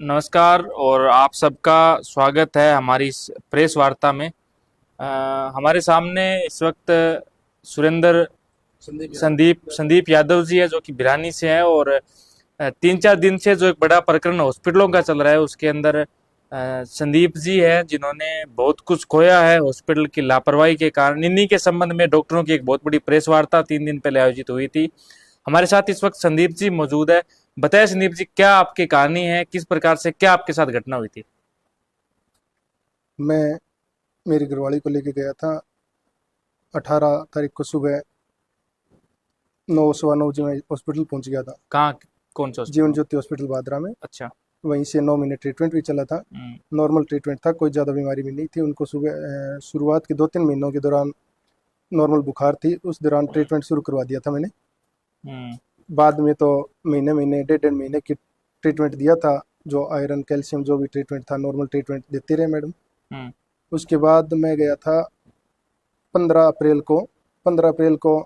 नमस्कार और आप सबका स्वागत है हमारी इस प्रेस वार्ता में। हमारे सामने इस वक्त सुरेंद्र संदीप यादव जी है जो कि बिरानी से हैं और 3-4 दिन से जो एक बड़ा प्रकरण हॉस्पिटलों का चल रहा है उसके अंदर संदीप जी है जिन्होंने बहुत कुछ खोया है हॉस्पिटल की लापरवाही के कारण। इन्हीं के संबंध में डॉक्टरों की एक बहुत बड़ी प्रेस वार्ता 3 दिन पहले आयोजित हुई थी। हमारे साथ इस वक्त संदीप जी मौजूद है। बताएं संदीप जी, क्या आपकी कहानी है, किस प्रकार से क्या आपके साथ घटना हुई थी? मैं मेरी घरवाली को लेके गया था 18 तारीख को सुबह 9 सवा 9 बजे मैं हॉस्पिटल पहुंच गया था। कहाँ, कौन सा जीवन हॉस्पिटल? ज्योति हॉस्पिटल बादरा में। अच्छा। वहीं से 9 महीने ट्रीटमेंट भी चला था। हम्म। नॉर्मल ट्रीटमेंट था, कोई ज़्यादा बीमारी भी नहीं थी उनको। सुबह शुरुआत के 2-3 महीनों के दौरान नॉर्मल बुखार थी, उस दौरान ट्रीटमेंट शुरू करवा दिया था मैंने। हम्म। बाद में तो महीने महीने 1.5 महीने की ट्रीटमेंट दिया था। जो आयरन कैल्शियम जो भी ट्रीटमेंट था, नॉर्मल ट्रीटमेंट देते रहे मैडम। हम्म। उसके बाद मैं गया था 15 अप्रैल को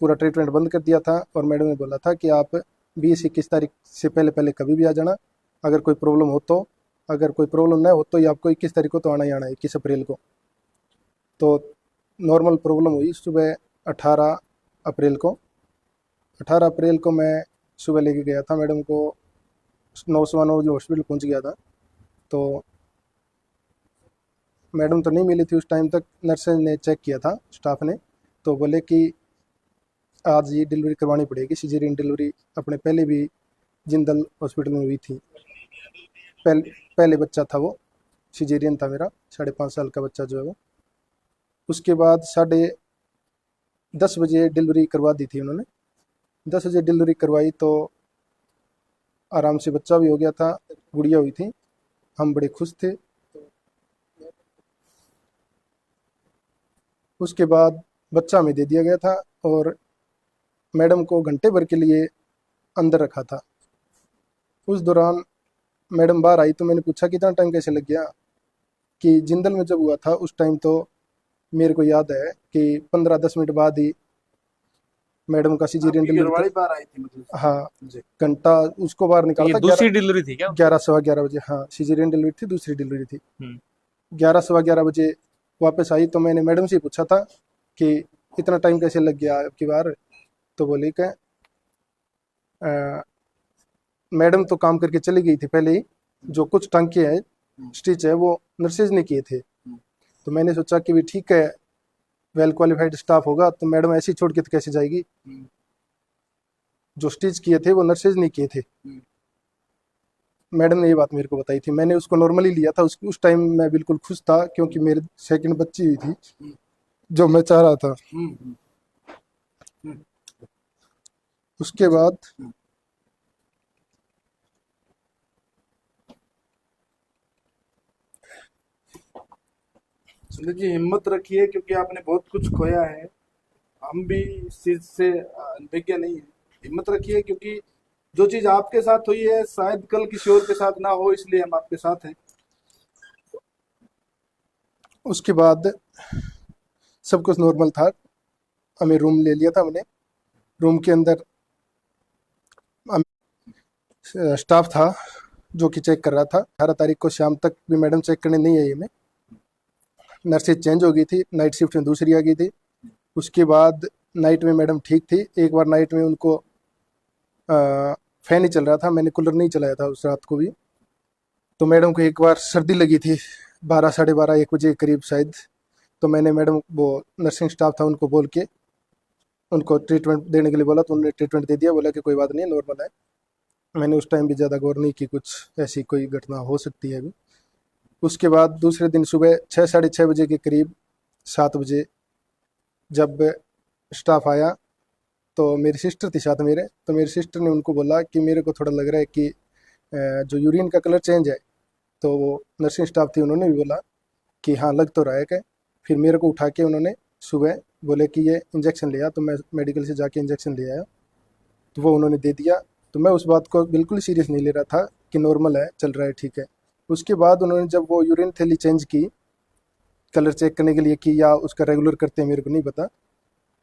पूरा ट्रीटमेंट बंद कर दिया था और मैडम ने बोला था कि आप 20-21 तारीख से पहले पहले कभी भी आ जाना। अगर कोई प्रॉब्लम हो तो, अगर कोई प्रॉब्लम ना हो तो ये आपको 21 तारीख को तो आना ही आना है, 21 अप्रैल को। तो नॉर्मल प्रॉब्लम हुई सुबह 18 अप्रैल को। 18 अप्रैल को मैं सुबह लेके गया था मैडम को। 9 सवा 9 बजे हॉस्पिटल पहुंच गया था। तो मैडम तो नहीं मिली थी उस टाइम तक। नर्सेज ने चेक किया था, स्टाफ ने, तो बोले कि आज ये डिलीवरी करवानी पड़ेगी, सिजेरियन डिलीवरी। अपने पहले भी जिंदल हॉस्पिटल में हुई थी। पहले बच्चा था वो, सिजेरियन था मेरा, 5.5 साल का बच्चा जो है वो। उसके बाद 10:30 बजे डिलीवरी करवा दी थी उन्होंने। 10 बजे डिलीवरी करवाई तो आराम से बच्चा भी हो गया था, गुड़िया हुई थी। हम बड़े खुश थे। उसके बाद बच्चा हमें दे दिया गया था और मैडम को घंटे भर के लिए अंदर रखा था। उस दौरान मैडम बाहर आई तो मैंने पूछा कि इतना टाइम कैसे लग गया। कि जिंदल में जब हुआ था उस टाइम तो मेरे को याद है कि 15-10 मिनट बाद ही मैडम का सिजेरियन आपकी डिलीवरी घरवाली था। बाहर आई थी मतलब? हाँ, जी। घंटा उसको बाहर तो निकाला ये था। दूसरी 11, डिलीवरी थी क्या उनकी? 11 सवा 11 बजे। हाँ, सिजेरियन डिलीवरी थी, दूसरी डिलीवरी थी। हम्म। 11 सवा 11 बजे वापस आई तो मैंने मैडम से पूछा था कि इतना टाइम कैसे लग गया आपकी बार। तो बोली कि मैडम तो काम करके चली गई थी पहले ही। जो कुछ टांके हैं, स्टिच है, वो नर्सेज ने किए थे। तो मैंने सोचा कि भी ठीक है, वेल क्वालिफाइड स्टाफ होगा तो मैडम ऐसे ही छोड़ के तो कैसे जाएगी। जो स्टिच किए थे वो नर्सेज ने किए थे। मैडम ने ये बात मेरे को बताई थी। मैंने उसको नॉर्मली लिया था। उस टाइम मैं बिल्कुल खुश था क्योंकि मेरे सेकंड बच्ची हुई थी जो मैं चाह रहा था। उसके बाद सुनील जी, हिम्मत रखिए क्योंकि आपने बहुत कुछ खोया है। हम भी इस चीज से अनभिज्ञ नहीं है। हिम्मत रखिए क्योंकि जो चीज आपके साथ हुई है शायद कल किसी और के साथ ना हो, इसलिए हम आपके साथ हैं। उसके बाद सब कुछ नॉर्मल था। हमें रूम ले लिया था हमने। रूम के अंदर स्टाफ था जो कि चेक कर रहा था। 18 तारीख को शाम तक भी मैडम चेक करने नहीं आई हमें। नर्सेज चेंज हो गई थी, नाइट शिफ्ट में दूसरी आ गई थी। उसके बाद नाइट में मैडम ठीक थी। एक बार नाइट में उनको फैन ही चल रहा था, मैंने कूलर नहीं चलाया था उस रात को भी। तो मैडम को एक बार सर्दी लगी थी, 12, 12:30, 1 बजे के करीब शायद। तो मैंने मैडम, वो नर्सिंग स्टाफ था, उनको बोल के उनको ट्रीटमेंट देने के लिए बोला तो उन्होंने ट्रीटमेंट दे दिया। बोला कि कोई बात नहीं है, नॉर्मल है। मैंने उस टाइम भी ज़्यादा गौर नहीं की, कुछ ऐसी कोई घटना हो सकती है अभी। उसके बाद दूसरे दिन सुबह 6, 6:30 बजे के करीब, 7 बजे, जब स्टाफ आया तो मेरी सिस्टर थी साथ मेरे। तो मेरी सिस्टर ने उनको बोला कि मेरे को थोड़ा लग रहा है कि जो यूरिन का कलर चेंज है। तो वो नर्सिंग स्टाफ थी, उन्होंने भी बोला कि हाँ लग तो रहा है। क्या, फिर मेरे को उठा के उन्होंने सुबह बोले कि ये इंजेक्शन लिया। तो मैं मेडिकल से जाके इंजेक्शन ले आया। तो वो उन्होंने दे दिया। तो मैं उस बात को बिल्कुल सीरियस नहीं ले रहा था कि नॉर्मल है, चल रहा है, ठीक है। उसके बाद उन्होंने जब वो यूरिन थैली चेंज की, कलर चेक करने के लिए की या उसका रेगुलर करते हैं मेरे को नहीं पता,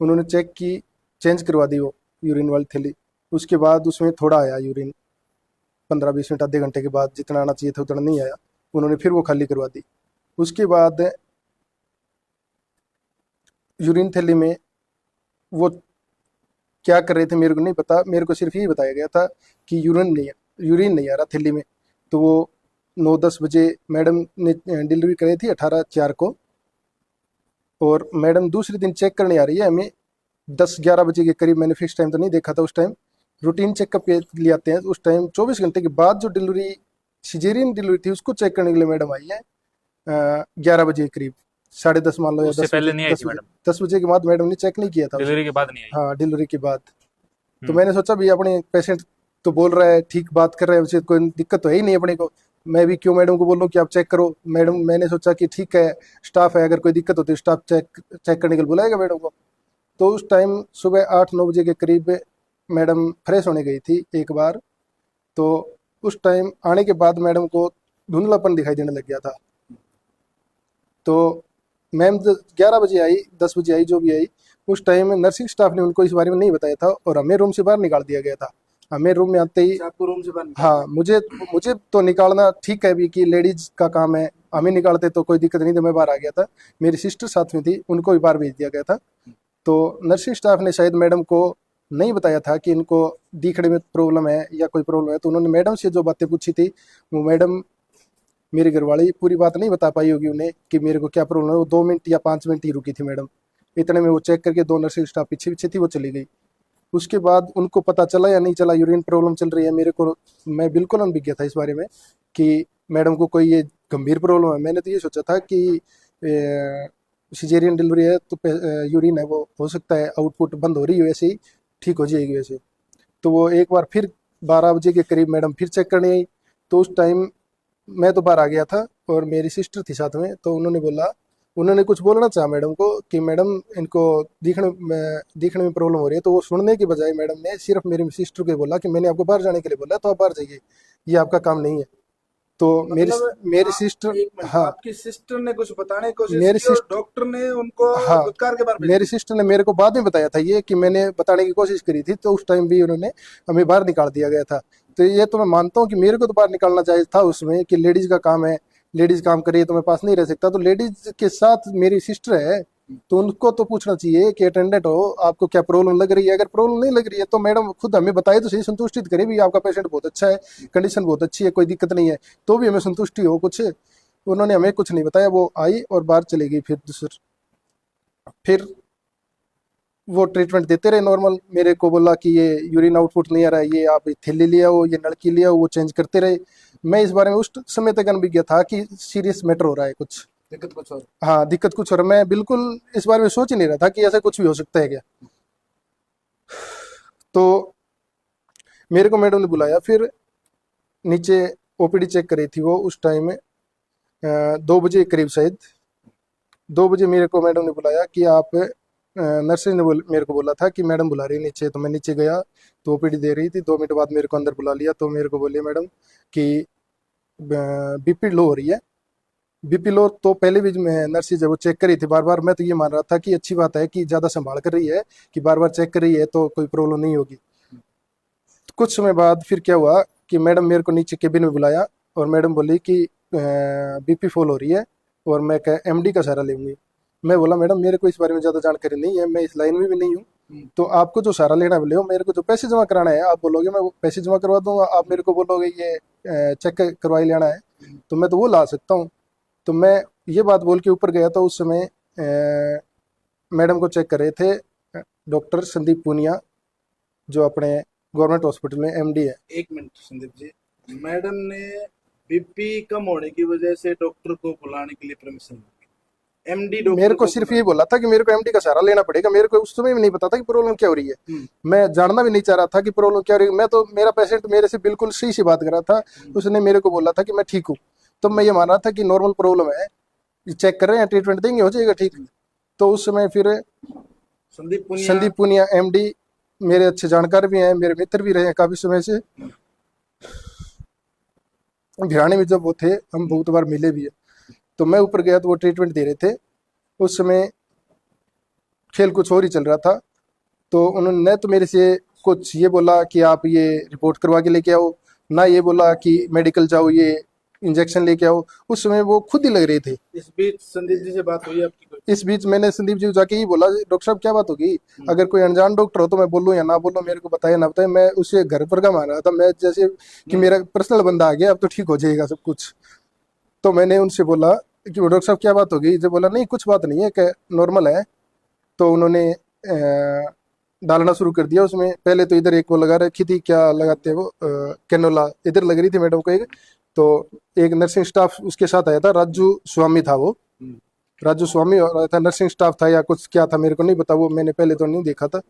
उन्होंने चेक की, चेंज करवा दी वो यूरिन वाली थैली। उसके बाद उसमें थोड़ा आया यूरिन। 15-20 मिनट आधे घंटे के बाद जितना आना चाहिए था उतना नहीं आया, उन्होंने फिर वो खाली करवा दी। उसके बाद यूरिन थैली में वो क्या कर रहे थे मेरे को नहीं पता, मेरे को सिर्फ यही बताया गया था कि यूरिन नहीं आ रहा थैली में। तो वो 9-10 बजे मैडम ने डिलीवरी कराई थी 18/4 को, और मैडम दूसरे दिन चेक करने आ रही है हमें 10-11 बजे के करीब। मैंने फिक्स टाइम तो नहीं देखा था उस टाइम, रूटीन चेकअप के लिए आते हैं उस टाइम। 24 घंटे के बाद जो डिलीवरी सिजेरियन डिलीवरी थी उसको चेक करने के लिए मैडम आई है 11 बजे के करीब, 10:30 मान लो, या उससे 10 पहले बजे, नहीं आई थी मैडम? 10 बजे के बाद मैडम ने चेक नहीं किया था डिलीवरी के बाद नहीं आई? हाँ, डिलीवरी के बाद। तो हम्म। मैंने सोचा भी अपने पेशेंट तो बोल रहा है, ठीक बात कर रहा है, उसे कोई दिक्कत तो है ही नहीं अपने को, मैं भी क्यों मैडम को बोल रहा हूँ कि आप चेक करो। मैडम, मैंने सोचा कि ठीक है, स्टाफ है, अगर कोई दिक्कत होती है स्टाफ चेक चेक करने के लिए बुलाएगा मैडम को। तो उस टाइम सुबह 8-9 बजे के करीब मैडम फ्रेश होने गई थी एक बार। तो उस टाइम आने के बाद मैडम को धुंधलापन दिखाई देने लग गया था। तो मैम 11 बजे आई, 10 बजे आई, जो भी आई, उस टाइम नर्सिंग स्टाफ ने उनको इस बारे में नहीं बताया था और हमें रूम से बाहर निकाल दिया गया था। हमें रूम में आते ही, आपको रूम से बाहर हाँ, मुझे मुझे तो निकालना ठीक है भी कि लेडीज का काम है, हमें निकालते तो कोई दिक्कत नहीं, तो मैं बाहर आ गया था। मेरी सिस्टर साथ में थी, उनको भी बाहर भेज दिया गया था। तो नर्सिंग स्टाफ ने शायद मैडम को नहीं बताया था कि इनको दिखने में प्रॉब्लम है या कोई प्रॉब्लम है। तो उन्होंने मैडम से जो बातें पूछी थी, वो मैडम, मेरी घरवाली, पूरी बात नहीं बता पाई होगी उन्हें कि मेरे को क्या प्रॉब्लम है। वो 2 मिनट या 5 मिनट ही रुकी थी मैडम, इतने में वो चेक करके 2 नर्सिंग स्टाफ पीछे पीछे थी, वो चली गई। उसके बाद उनको पता चला या नहीं चला यूरिन प्रॉब्लम चल रही है, मेरे को, मैं बिल्कुल अनभिज्ञ था इस बारे में कि मैडम को कोई ये गंभीर प्रॉब्लम है। मैंने तो ये सोचा था कि सिजेरियन डिलीवरी है तो यूरिन है, वो हो सकता है आउटपुट बंद हो रही है, वैसे ही ठीक हो जाएगी वैसे। तो वो एक बार फिर 12 बजे के करीब मैडम फिर चेक करने आई। तो उस टाइम मैं तो बाहर आ गया था और मेरी सिस्टर थी साथ में। तो उन्होंने कुछ बोलना चाहा मैडम को कि मैडम, इनको दिखने में प्रॉब्लम हो रही है। तो वो सुनने के बजाय मैडम ने सिर्फ मेरी सिस्टर को बोला कि मैंने आपको बाहर जाने के लिए बोला, तो आप बाहर जाइए, ये आपका काम नहीं है। तो मेरी सिस्टर, एक मिनट, हाँ, आपकी सिस्टर ने कुछ बताने की कोशिश मेरी की और सिस्टर, डॉक्टर ने उनको हाँ, दुत्कार के बारे में मेरी सिस्टर ने मेरे को बाद में बताया था ये कि मैंने बताने की कोशिश करी थी, तो उस टाइम भी उन्होंने हमें बाहर निकाल दिया गया था। तो ये तो मैं मानता हूँ कि मेरे को तो बाहर निकालना चाहिए था उसमें, कि लेडीज का काम है, लेडीज काम कर रही है तो मैं पास नहीं रह सकता। तो लेडीज के साथ मेरी सिस्टर है, तो उनको तो पूछना चाहिए कि अटेंडेंट हो, आपको क्या प्रॉब्लम लग रही है। अगर प्रॉब्लम नहीं लग रही है तो मैडम खुद हमें बताए तो सही, संतुष्टित करे भी आपका पेशेंट बहुत अच्छा है, कंडीशन बहुत अच्छी है, कोई दिक्कत नहीं है, तो भी हमें संतुष्टि हो कुछ। उन्होंने हमें कुछ नहीं बताया, वो आई और बाहर चली गई। फिर वो ट्रीटमेंट देते रहे नॉर्मल। मेरे को बोला कि ये यूरिन आउटपुट नहीं आ रहा है, ये आप थैली ले आओ, ये नलकी ले आओ, वो चेंज करते रहे। मैं इस बारे में उस समय तक अनभिज्ञ था कि सीरियस मैटर हो रहा है कुछ, दिक्कत कुछ और। हाँ, दिक्कत कुछ और। मैं बिल्कुल इस बारे में सोच ही नहीं रहा था कि ऐसा कुछ भी हो सकता है क्या। तो मेरे को मैडम ने बुलाया, फिर नीचे ओपीडी चेक करी थी वो उस टाइम में 2 बजे के करीब, शायद 2 बजे मेरे को मैडम ने बुलाया कि आप, नर्सिंग ने मेरे को बोला था कि मैडम बुला रही है नीचे। तो मैं नीचे गया तो ओपीडी दे रही थी। 2 मिनट बाद मेरे को अंदर बुला लिया। तो मेरे को बोलिए मैडम कि बीपी लो हो रही है। बीपी लो तो पहले भी नर्सिस जब वो चेक करी थी बार बार, मैं तो ये मान रहा था कि अच्छी बात है कि ज़्यादा संभाल कर रही है, कि बार बार चेक कर रही है तो कोई प्रॉब्लम नहीं होगी। कुछ समय बाद फिर क्या हुआ कि मैडम मेरे को नीचे केबिन में बुलाया और मैडम बोली कि बीपी फॉल हो रही है और मैं एमडी का सहारा लूंगी। मैं बोला मैडम मेरे को इस बारे में ज़्यादा जानकारी नहीं है, मैं इस लाइन में भी नहीं हूँ, तो आपको जो सहारा लेना है ले, मेरे को जो पैसे जमा कराना है आप बोलोगे, मैं वो पैसे जमा करवा दूंगा। आप मेरे को बोलोगे ये चेक करवाई लेना है, तो मैं तो वो ला सकता हूँ। तो मैं ये बात बोल के ऊपर गया। तो उस समय मैडम को चेक कर रहे थे डॉक्टर संदीप पूनिया, जो अपने गवर्नमेंट हॉस्पिटल में एमडी है। एक मिनट संदीप जी, मैडम ने बीपी कम होने की वजह से डॉक्टर को बुलाने के लिए परमिशन दी। एमडी डॉक्टर मेरे को सिर्फ ये बोला था कि मेरे को एमडी का सहारा लेना पड़ेगा। मेरे को उस समय भी नहीं पता था कि प्रॉब्लम क्या हो रही है। मैं जानना भी नहीं चाह रहा था कि प्रॉब्लम क्या हो रही है। मैं तो, मेरा पेशेंट मेरे से बिल्कुल सही सी बात कर रहा था। उसने मेरे को बोला था कि मैं ठीक हूँ, तो मैं ये मान रहा था कि नॉर्मल प्रॉब्लम है, चेक कर रहे हैं, ट्रीटमेंट देंगे, हो जाएगा ठीक। तो उस समय फिर संदीप पुनिया एमडी मेरे अच्छे जानकार भी हैं, मेरे मित्र भी रहे हैं काफी समय से। भिराने में जब वो थे, हम बहुत बार मिले भी है। तो मैं ऊपर गया तो वो ट्रीटमेंट दे रहे थे। उस समय खेल कुछ और ही चल रहा था। तो उन्होंने तो मेरे से कुछ ये बोला कि आप ये रिपोर्ट करवा के लेके आओ, ना ये बोला कि मेडिकल जाओ ये इंजेक्शन लेके आओ। उस समय वो खुद ही लग रहे थे। इस बीच संदीप जी से बात हुई आपकी कोई? इस बीच मैंने संदीप जी को जाके ही बोला, डॉक्टर साहब क्या बात होगी, अगर कोई अनजान डॉक्टर हो तो मैं बोलूँ या ना बोलूँ, मेरे को बताए ना बताए। मैं उसे घर पर का मान रहा था, मैं जैसे कि मेरा पर्सनल बंदा आ गया, अब तो ठीक हो जाएगा सब कुछ। तो मैंने उनसे बोला कि डॉक्टर साहब क्या बात होगी, जब बोला नहीं कुछ बात नहीं है, नॉर्मल है। तो उन्होंने डालना शुरू कर दिया उसमें। पहले तो इधर एक वो लगा रखी थी, क्या लगाते हैं वो, कैनोला इधर लग रही थी मैडम को एक। तो एक नर्सिंग स्टाफ उसके साथ आया था, राजू स्वामी था वो, राजू स्वामी और आया था, नर्सिंग स्टाफ था या कुछ क्या था मेरे को नहीं पता, वो मैंने पहले तो नहीं देखा था।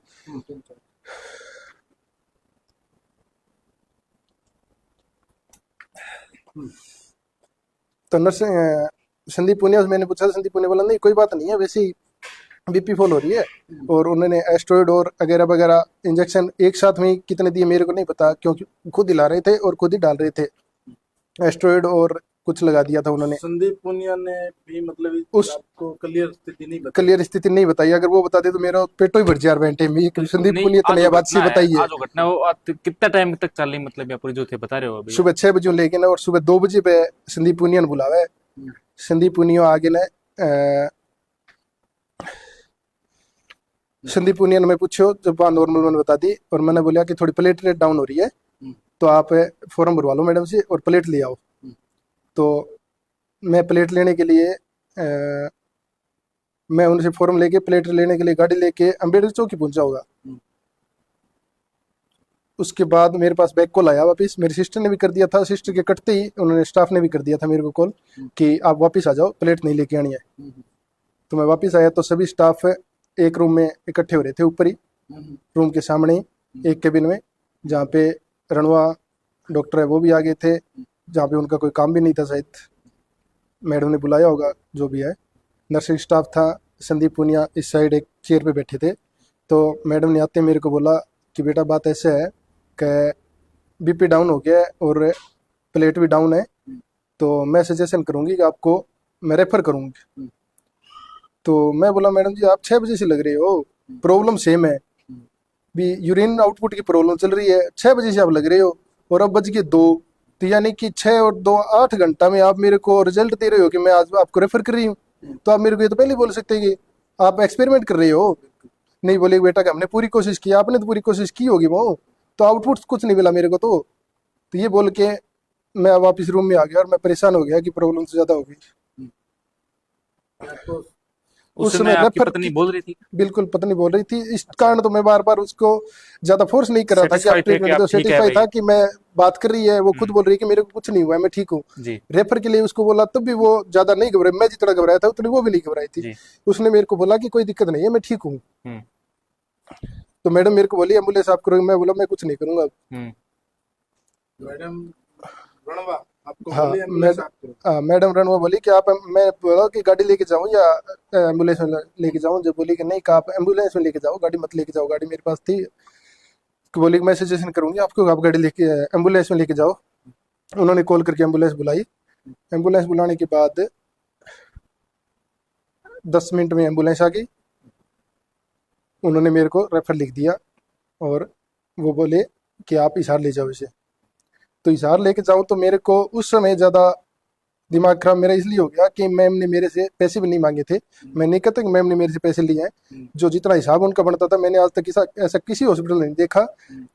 तो नर्सिंग संदीप पुनिया से मैंने पूछा, संदीप पुनिया बोला नहीं कोई बात नहीं है, वैसे ही बीपी फॉल हो रही है। और उन्होंने एस्ट्रॉइड और वगैरह वगैरह इंजेक्शन एक साथ में कितने दिए मेरे को नहीं पता, क्योंकि खुद ही ला रहे थे और खुद ही डाल रहे थे। एस्ट्रॉइड और कुछ लगा दिया था उन्होंने। संदीप पुनिया ने भी मतलब उस आपको क्लियर स्थिति नहीं बताई? क्लियर स्थिति नहीं बताई, अगर वो बताते तो मेरा पेटो ही भर जा रहा है। संदीप नहीं, पुनिया आज ने जो बात घटना सी बताई है। आज जो घटना है वो कितना टाइम तक चल रही, मतलब यहाँ पर जो थे बता रहे हो अभी? सुबह 6 बजे लेके ना, और सुबह 2 बजे पे संदीप पुनिया ने बुलावा है। संदीप पुनिया आगे ना संदीप पुनिया ने मैं पूछो, जब वहाँ नॉर्मल मैंने बता दी, और मैंने बोला कि थोड़ी प्लेटलेट डाउन हो रही है, तो आप फॉर्म भरवा लो मैडम से और प्लेट ले आओ। तो मैं प्लेट लेने के लिए मैं उनसे फॉर्म लेके प्लेट लेने के लिए गाड़ी लेके अम्बेडकर चौकी पहुंचा होगा। उसके बाद मेरे पास बैक कॉल आया वापस, मेरी सिस्टर ने भी कर दिया था। सिस्टर के कटते ही उन्होंने स्टाफ ने भी कर दिया था मेरे को कॉल कि आप वापस आ जाओ, प्लेट नहीं लेके आनी है। तो मैं वापस आया तो सभी स्टाफ एक रूम में इकट्ठे हो रहे थे, ऊपर ही रूम के सामने ही एक केबिन में, जहाँ पे रणवा डॉक्टर है वो भी आ गए थे, जहाँ पे उनका कोई काम भी नहीं था शायद, मैडम ने बुलाया होगा जो भी है। नर्सिंग स्टाफ था, संदीप पुनिया इस साइड एक चेयर पे बैठे थे। तो मैडम ने आते मेरे को बोला कि बेटा बात ऐसे है कि बीपी डाउन हो गया है और प्लेट भी डाउन है, तो मैं सजेशन करूँगी कि आपको मैं रेफर करूँगी। तो मैं बोला मैडम जी आप 6 बजे से लग रहे हो, प्रॉब्लम सेम है, भी यूरिन आउटपुट की प्रॉब्लम चल रही है, 6 बजे से आप लग रहे हो और अब बज गए 2, तो यानी कि 6 और 2 8 घंटा में आप मेरे को रिजल्ट दे रहे हो कि मैं आज आपको रेफर कर रही हूँ। तो आप मेरे को ये तो पहले बोल सकते हैं कि आप एक्सपेरिमेंट कर रहे हो। नहीं बोले बेटा कि हमने पूरी कोशिश की, आपने तो पूरी कोशिश की होगी, वो तो आउटपुट कुछ नहीं मिला मेरे को। तो ये बोल के मैं वापस रूम में आ गया और मैं परेशान हो गया कि प्रॉब्लम से ज्यादा हो गई। आपको उस समय आपकी पत्नी बोल रही थी? बिल्कुल पत्नी बोल रही थी, इस कारण तो मैं बार बार उसको ज्यादा फोर्स नहीं कर रहा था कि आप Satisfied थे कि ट्रीटमेंट आप दो। ठीक है सेटिस्फाई था भाई। कि मैं बात कर रही है, वो खुद बोल रही है कि मेरे को कुछ नहीं हुआ है, मैं ठीक हूँ। जी रेफर के लिए उसको बोला तब भी वो ज्यादा नहीं घबराई, मैं जितना घबराया था उतनी वो भी नहीं घबराई थी। जी। उसने मेरे को बोला कि कोई दिक्कत नहीं है, मैं ठीक हूँ। हम्म तो मैडम मेरे को बोली एम्बुलेंस आप करोगे, मैं बोला मैं कुछ नहीं करूंगा। हम्म मैडम रणवा आपको हाँ बोली एम्बुलेंस आपको? मैडम रणवा बोली कि आप, मैं बोला कि गाड़ी लेके जाऊं या एम्बुलेंस में लेके जाऊं, जब बोली कि नहीं कि आप एम्बुलेंस में लेके जाओ, गाड़ी मत लेके जाओ, गाड़ी मेरे पास थी। कि बोली कि मैं सजेशन करूंगी आपको, आप गाड़ी लेके एम्बुलेंस में लेके जाओ। उन्होंने कॉल करके एम्बुलेंस बुलाई। एम्बुलेंस बुलाने के बाद 10 मिनट में एम्बुलेंस आ गई। उन्होंने मेरे को रेफर लिख दिया और वो बोले कि आप हिसार ले जाओ इसे। तो हिसार लेके जाऊं तो मेरे को उस समय ज़्यादा दिमाग खराब मेरा इसलिए हो गया कि मैम ने मेरे से पैसे भी नहीं मांगे थे। मैं नहीं कहता कि मैम ने मेरे से पैसे लिए हैं, जो जितना हिसाब उनका बनता था, मैंने आज तक ऐसा किसी हॉस्पिटल में नहीं देखा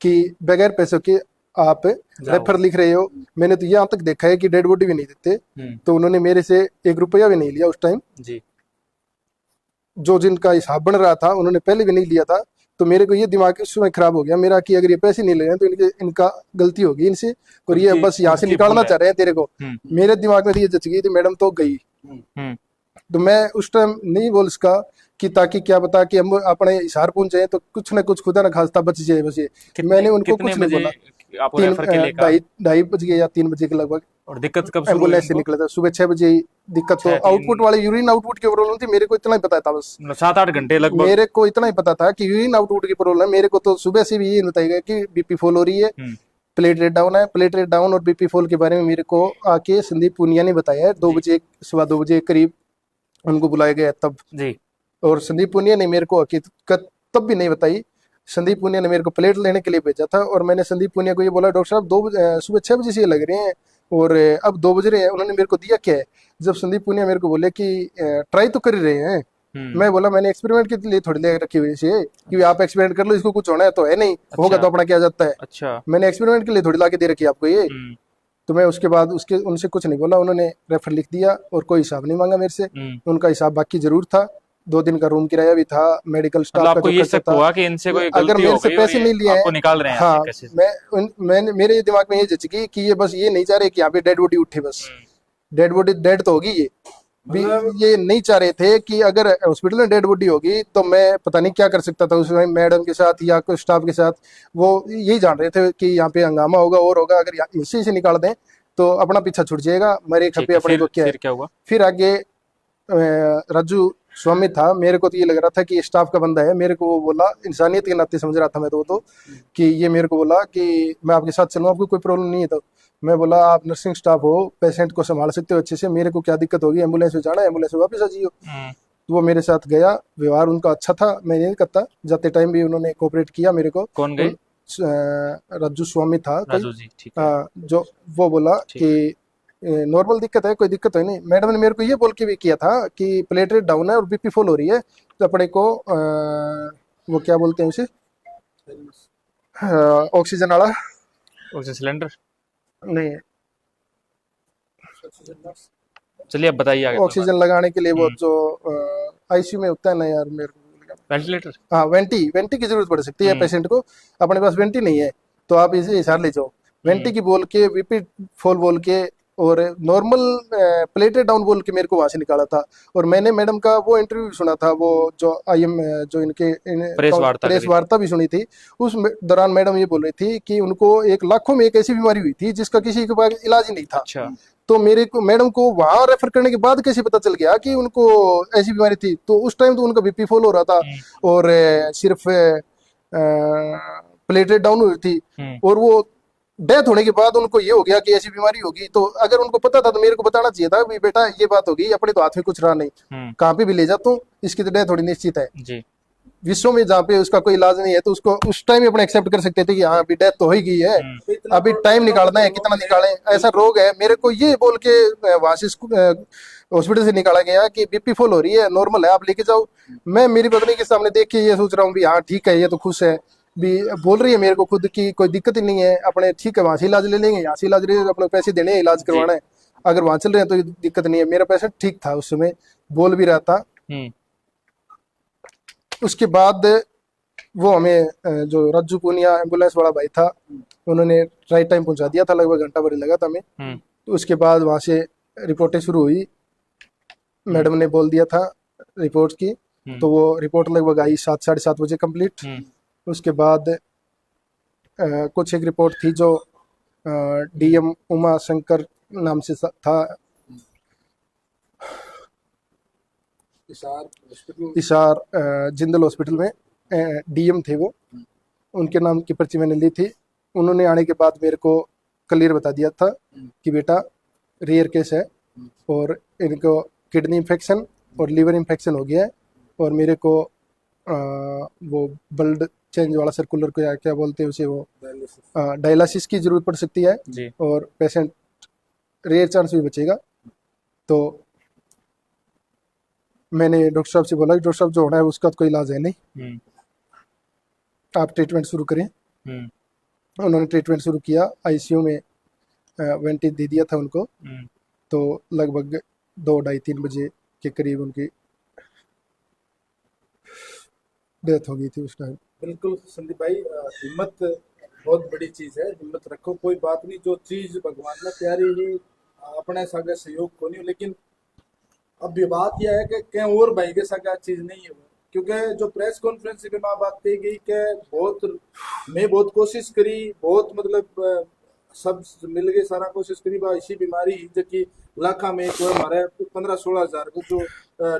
कि बगैर पैसों के आप रेफर लिख रहे हो। मैंने तो यहाँ तक देखा है कि डेड बॉडी भी नहीं देते। तो उन्होंने मेरे से 1 रुपया भी नहीं लिया उस टाइम। जी। जो जिनका हिसाब बन रहा था उन्होंने पहले भी नहीं लिया था। तो मेरे को ये दिमाग इस समय खराब हो गया मेरा कि अगर ये पैसे नहीं ले रहे हैं तो इनका गलती होगी इनसे, और ये बस यहाँ से निकालना चाह रहे हैं तेरे को। मेरे दिमाग में ये जच गई थी, मैडम तो गई। तो मैं उस टाइम नहीं बोल सका कि ताकि क्या बता कि हम अपने हिसार पहुंच जाए तो कुछ ना कुछ खुदा ना खास्ता बच जाए बस ये। मैंने उनको कुछ नहीं बोला। आपको रेफर के लिए कहा? 2:30 बज गए या 3 बजे के लगभग। और दिक्कत कब शुरू हुई एम्बुलेंस से उनको? निकला था सुबह 6 बजे ही। दिक्कत तो आउटपुट वाले यूरिन आउटपुट की प्रॉब्लम थी, मेरे को इतना ही पता था बस। 7-8 घंटे लगभग? मेरे को इतना ही पता था कि यूरिन आउटपुट की प्रॉब्लम। मेरे को तो सुबह से भी ये बताया गया कि बीपी फॉल हो रही है, प्लेटलेट डाउन है। प्लेटलेट डाउन और बीपी फॉल के बारे में मेरे को आके संदीप पुनिया ने बताया है। 2 बजे, सुबह 2 बजे करीब उनको बुलाया गया तब। जी। और संदीप पुनिया ने मेरे को हकीकत तब भी नहीं बताई। संदीप पुनिया ने मेरे को प्लेट लेने के लिए भेजा था और मैंने संदीप पुनिया को ये बोला डॉक्टर साहब सुबह 6 बजे से ये लग रहे हैं और अब 2 बज रहे हैं, उन्होंने मेरे को दिया क्या है। जब संदीप पुनिया मेरे को बोले कि ट्राई तो कर ही रहे हैं, मैं बोला मैंने एक्सपेरिमेंट के लिए थोड़ी ले रखी हुई है कि आप एक्सपेरिमेंट कर लो, इसको कुछ होना है तो है नहीं, होगा तो अपना क्या जाता है। अच्छा। मैंने एक्सपेरिमेंट के लिए थोड़ी ला के दे रखी है आपको ये। तो मैं उसके बाद उनसे कुछ नहीं बोला, उन्होंने रेफर लिख दिया और कोई हिसाब नहीं मांगा मेरे से। उनका हिसाब बाकी जरूर था, 2 दिन का रूम किराया भी था, मेडिकल स्टाफ का आपको जो ये खर्चा शक था। हुआ कि इनसे कोई अगर गलती मेरे हो से गई पैसे और नहीं लिए आपको हैं, निकाल रहे हैं हाँ, यहाँ से कैसे? मैंने मेरे दिमाग में ये जचगी कि ये बस ये नहीं चाह रहे कि यहाँ पे डेड बॉडी उठे, बस डेड बॉडी डेड तो होगी ये भी, ये नहीं चाह रहे थे कि अगर हॉस्पिटल में डेड बॉडी होगी तो मैं पता नहीं क्या कर सकता था उसमें मैडम के साथ या कोई स्टाफ के साथ। वो यही जान रहे थे कि यहाँ पे हंगामा होगा और होगा, अगर इसी से निकाल दें तो अपना पीछा छूट जाएगा, मरे खपे अपने को क्या है। फिर क्या हुआ? फिर आगे राजू स्वामी था, मेरे को तो ये लग रहा था कि स्टाफ का बंदा है, मेरे को वो बोला, इंसानियत के नाते समझ रहा था मैं तो कि ये मेरे को बोला कि मैं आपके साथ चलूँ, आपको कोई प्रॉब्लम नहीं है। तो मैं बोला आप नर्सिंग स्टाफ हो, पेशेंट को संभाल सकते हो अच्छे से, मेरे को क्या दिक्कत होगी, एम्बुलेंस में जाना है, एम्बुलेंस में वापस आ जाइयो। तो वो मेरे साथ गया, व्यवहार उनका अच्छा था, मैं नहीं करता, जाते टाइम भी उन्होंने कोऑपरेट किया मेरे को। कौन गए? राजू स्वामी था राजू जी, ठीक है। जो वो बोला कि नॉर्मल दिक्कत है, कोई दिक्कत है नहीं। मैडम ने मेरे को ये बोल के भी किया था कि प्लेटलेट डाउन है और बीपी फुल हो रही है, तो अपने को वो क्या बोलते हैं उसे, ऑक्सीजन वाला, ऑक्सीजन सिलेंडर नहीं, चलिए अब बताइए आगे। ऑक्सीजन लगाने के लिए वो जो आईसीयू में होता है ना यार, मेरे को वेंटिलेटर, हाँ वेंटी की जरूरत पड़ सकती है पेशेंट को, अपने पास वेंटी नहीं है तो आप इसे हिसाब ले जाओ। वेंटी की बोल के, बीपी फॉल बोल के और नॉर्मल प्लेटेड डाउन बोल के मेरे को वहां से निकाला था। और मैंने मैडम का वो इंटरव्यू सुना था, वो जो आईएम जो इनके प्रेस वार्ता भी सुनी थी। उस दौरान मैडम ये बोल रही थी कि उनको 1 लाखों में एक ऐसी बीमारी हुई थी जिसका किसी के पास इलाज ही नहीं था। अच्छा। तो मेरे को मैडम को वहां रेफर करने के बाद कैसे पता चल गया कि उनको ऐसी बीमारी थी। तो उस टाइम तो उनका बीपी फॉल हो रहा था और सिर्फ प्लेटेड डाउन हुई थी और वो डेथ होने के बाद उनको ये हो गया कि ऐसी बीमारी होगी। तो अगर उनको पता था तो मेरे को बताना चाहिए था भी बेटा ये बात होगी, अपने तो हाथ में कुछ रहा नहीं, कहाँ पे भी ले जाता हूँ, इसकी तो डेथ थोड़ी निश्चित है जी। विश्व में जहाँ पे उसका कोई इलाज नहीं है तो उसको उस टाइम ही अपने एक्सेप्ट कर सकते थे कि हाँ अभी डेथ तो हो ही गई है, अभी टाइम निकालना है, कितना निकालें, ऐसा रोग है। मेरे को ये बोल के वहां से हॉस्पिटल से निकाला गया कि बीपी फुल हो रही है, नॉर्मल है, आप लेके जाओ। मैं मेरी पत्नी के सामने देख के ये सोच रहा हूँ भी हाँ ठीक है, ये तो खुश है, भी बोल रही है मेरे को खुद की कोई दिक्कत ही नहीं है, अपने ठीक है वहां से इलाज ले लेंगे, यहाँ से इलाज ले, अपने पैसे देने हैं, इलाज करवाना है, अगर वहां चल रहे हैं तो दिक्कत नहीं है। मेरा पेशेंट ठीक था उस समय, बोल भी रहा था। उसके बाद वो हमें जो राजू पूनिया एम्बुलेंस वाला भाई था, उन्होंने राइट टाइम पहुंचा दिया था, लगभग घंटा भर लगा था हमें। तो उसके बाद वहां से रिपोर्टें शुरू हुई, मैडम ने बोल दिया था रिपोर्ट की, तो वो रिपोर्ट लगभग आई 7 साढ़े 7 बजे कंप्लीट। उसके बाद कुछ एक रिपोर्ट थी जो डीएम उमा शंकर नाम से था, इशार जिंदल हॉस्पिटल में डीएम थे वो, उनके नाम की पर्ची मैंने ली थी। उन्होंने आने के बाद मेरे को क्लियर बता दिया था कि बेटा रेयर केस है और इनको किडनी इन्फेक्शन और लीवर इन्फेक्शन हो गया है और मेरे को वो ब्लड चेंज वाला सर्कुलर को क्या बोलते हैं उसे, वो डायलिसिस की जरूरत पड़ सकती है जी। और पेशेंट रेयर चांस भी बचेगा। तो मैंने डॉक्टर साहब से बोला कि डॉक्टर साहब जो होना है उसका तो कोई इलाज है नहीं, आप ट्रीटमेंट शुरू करें। उन्होंने ट्रीटमेंट शुरू किया, आईसीयू में वेंटी दे दिया था उनको। तो लगभग 2 ढाई 3 बजे के करीब उनकी डेथ हो गई थी उस टाइम। बिल्कुल संदीप भाई, हिम्मत बहुत बड़ी चीज है, हिम्मत रखो, कोई बात नहीं, जो चीज भगवान ने प्यारी ही अपने सागे सहयोग को नहीं। लेकिन अब ये बात यह है कि कहीं और भाई के सागे चीज नहीं है, क्योंकि जो प्रेस कॉन्फ्रेंस में बात कही गई कि मैं बहुत कोशिश करी, बहुत मतलब सब मिल गए, सारा कोशिश करी बा इसी बीमारी जो कि लाखा में कोई हमारे 15-16 हजार को जो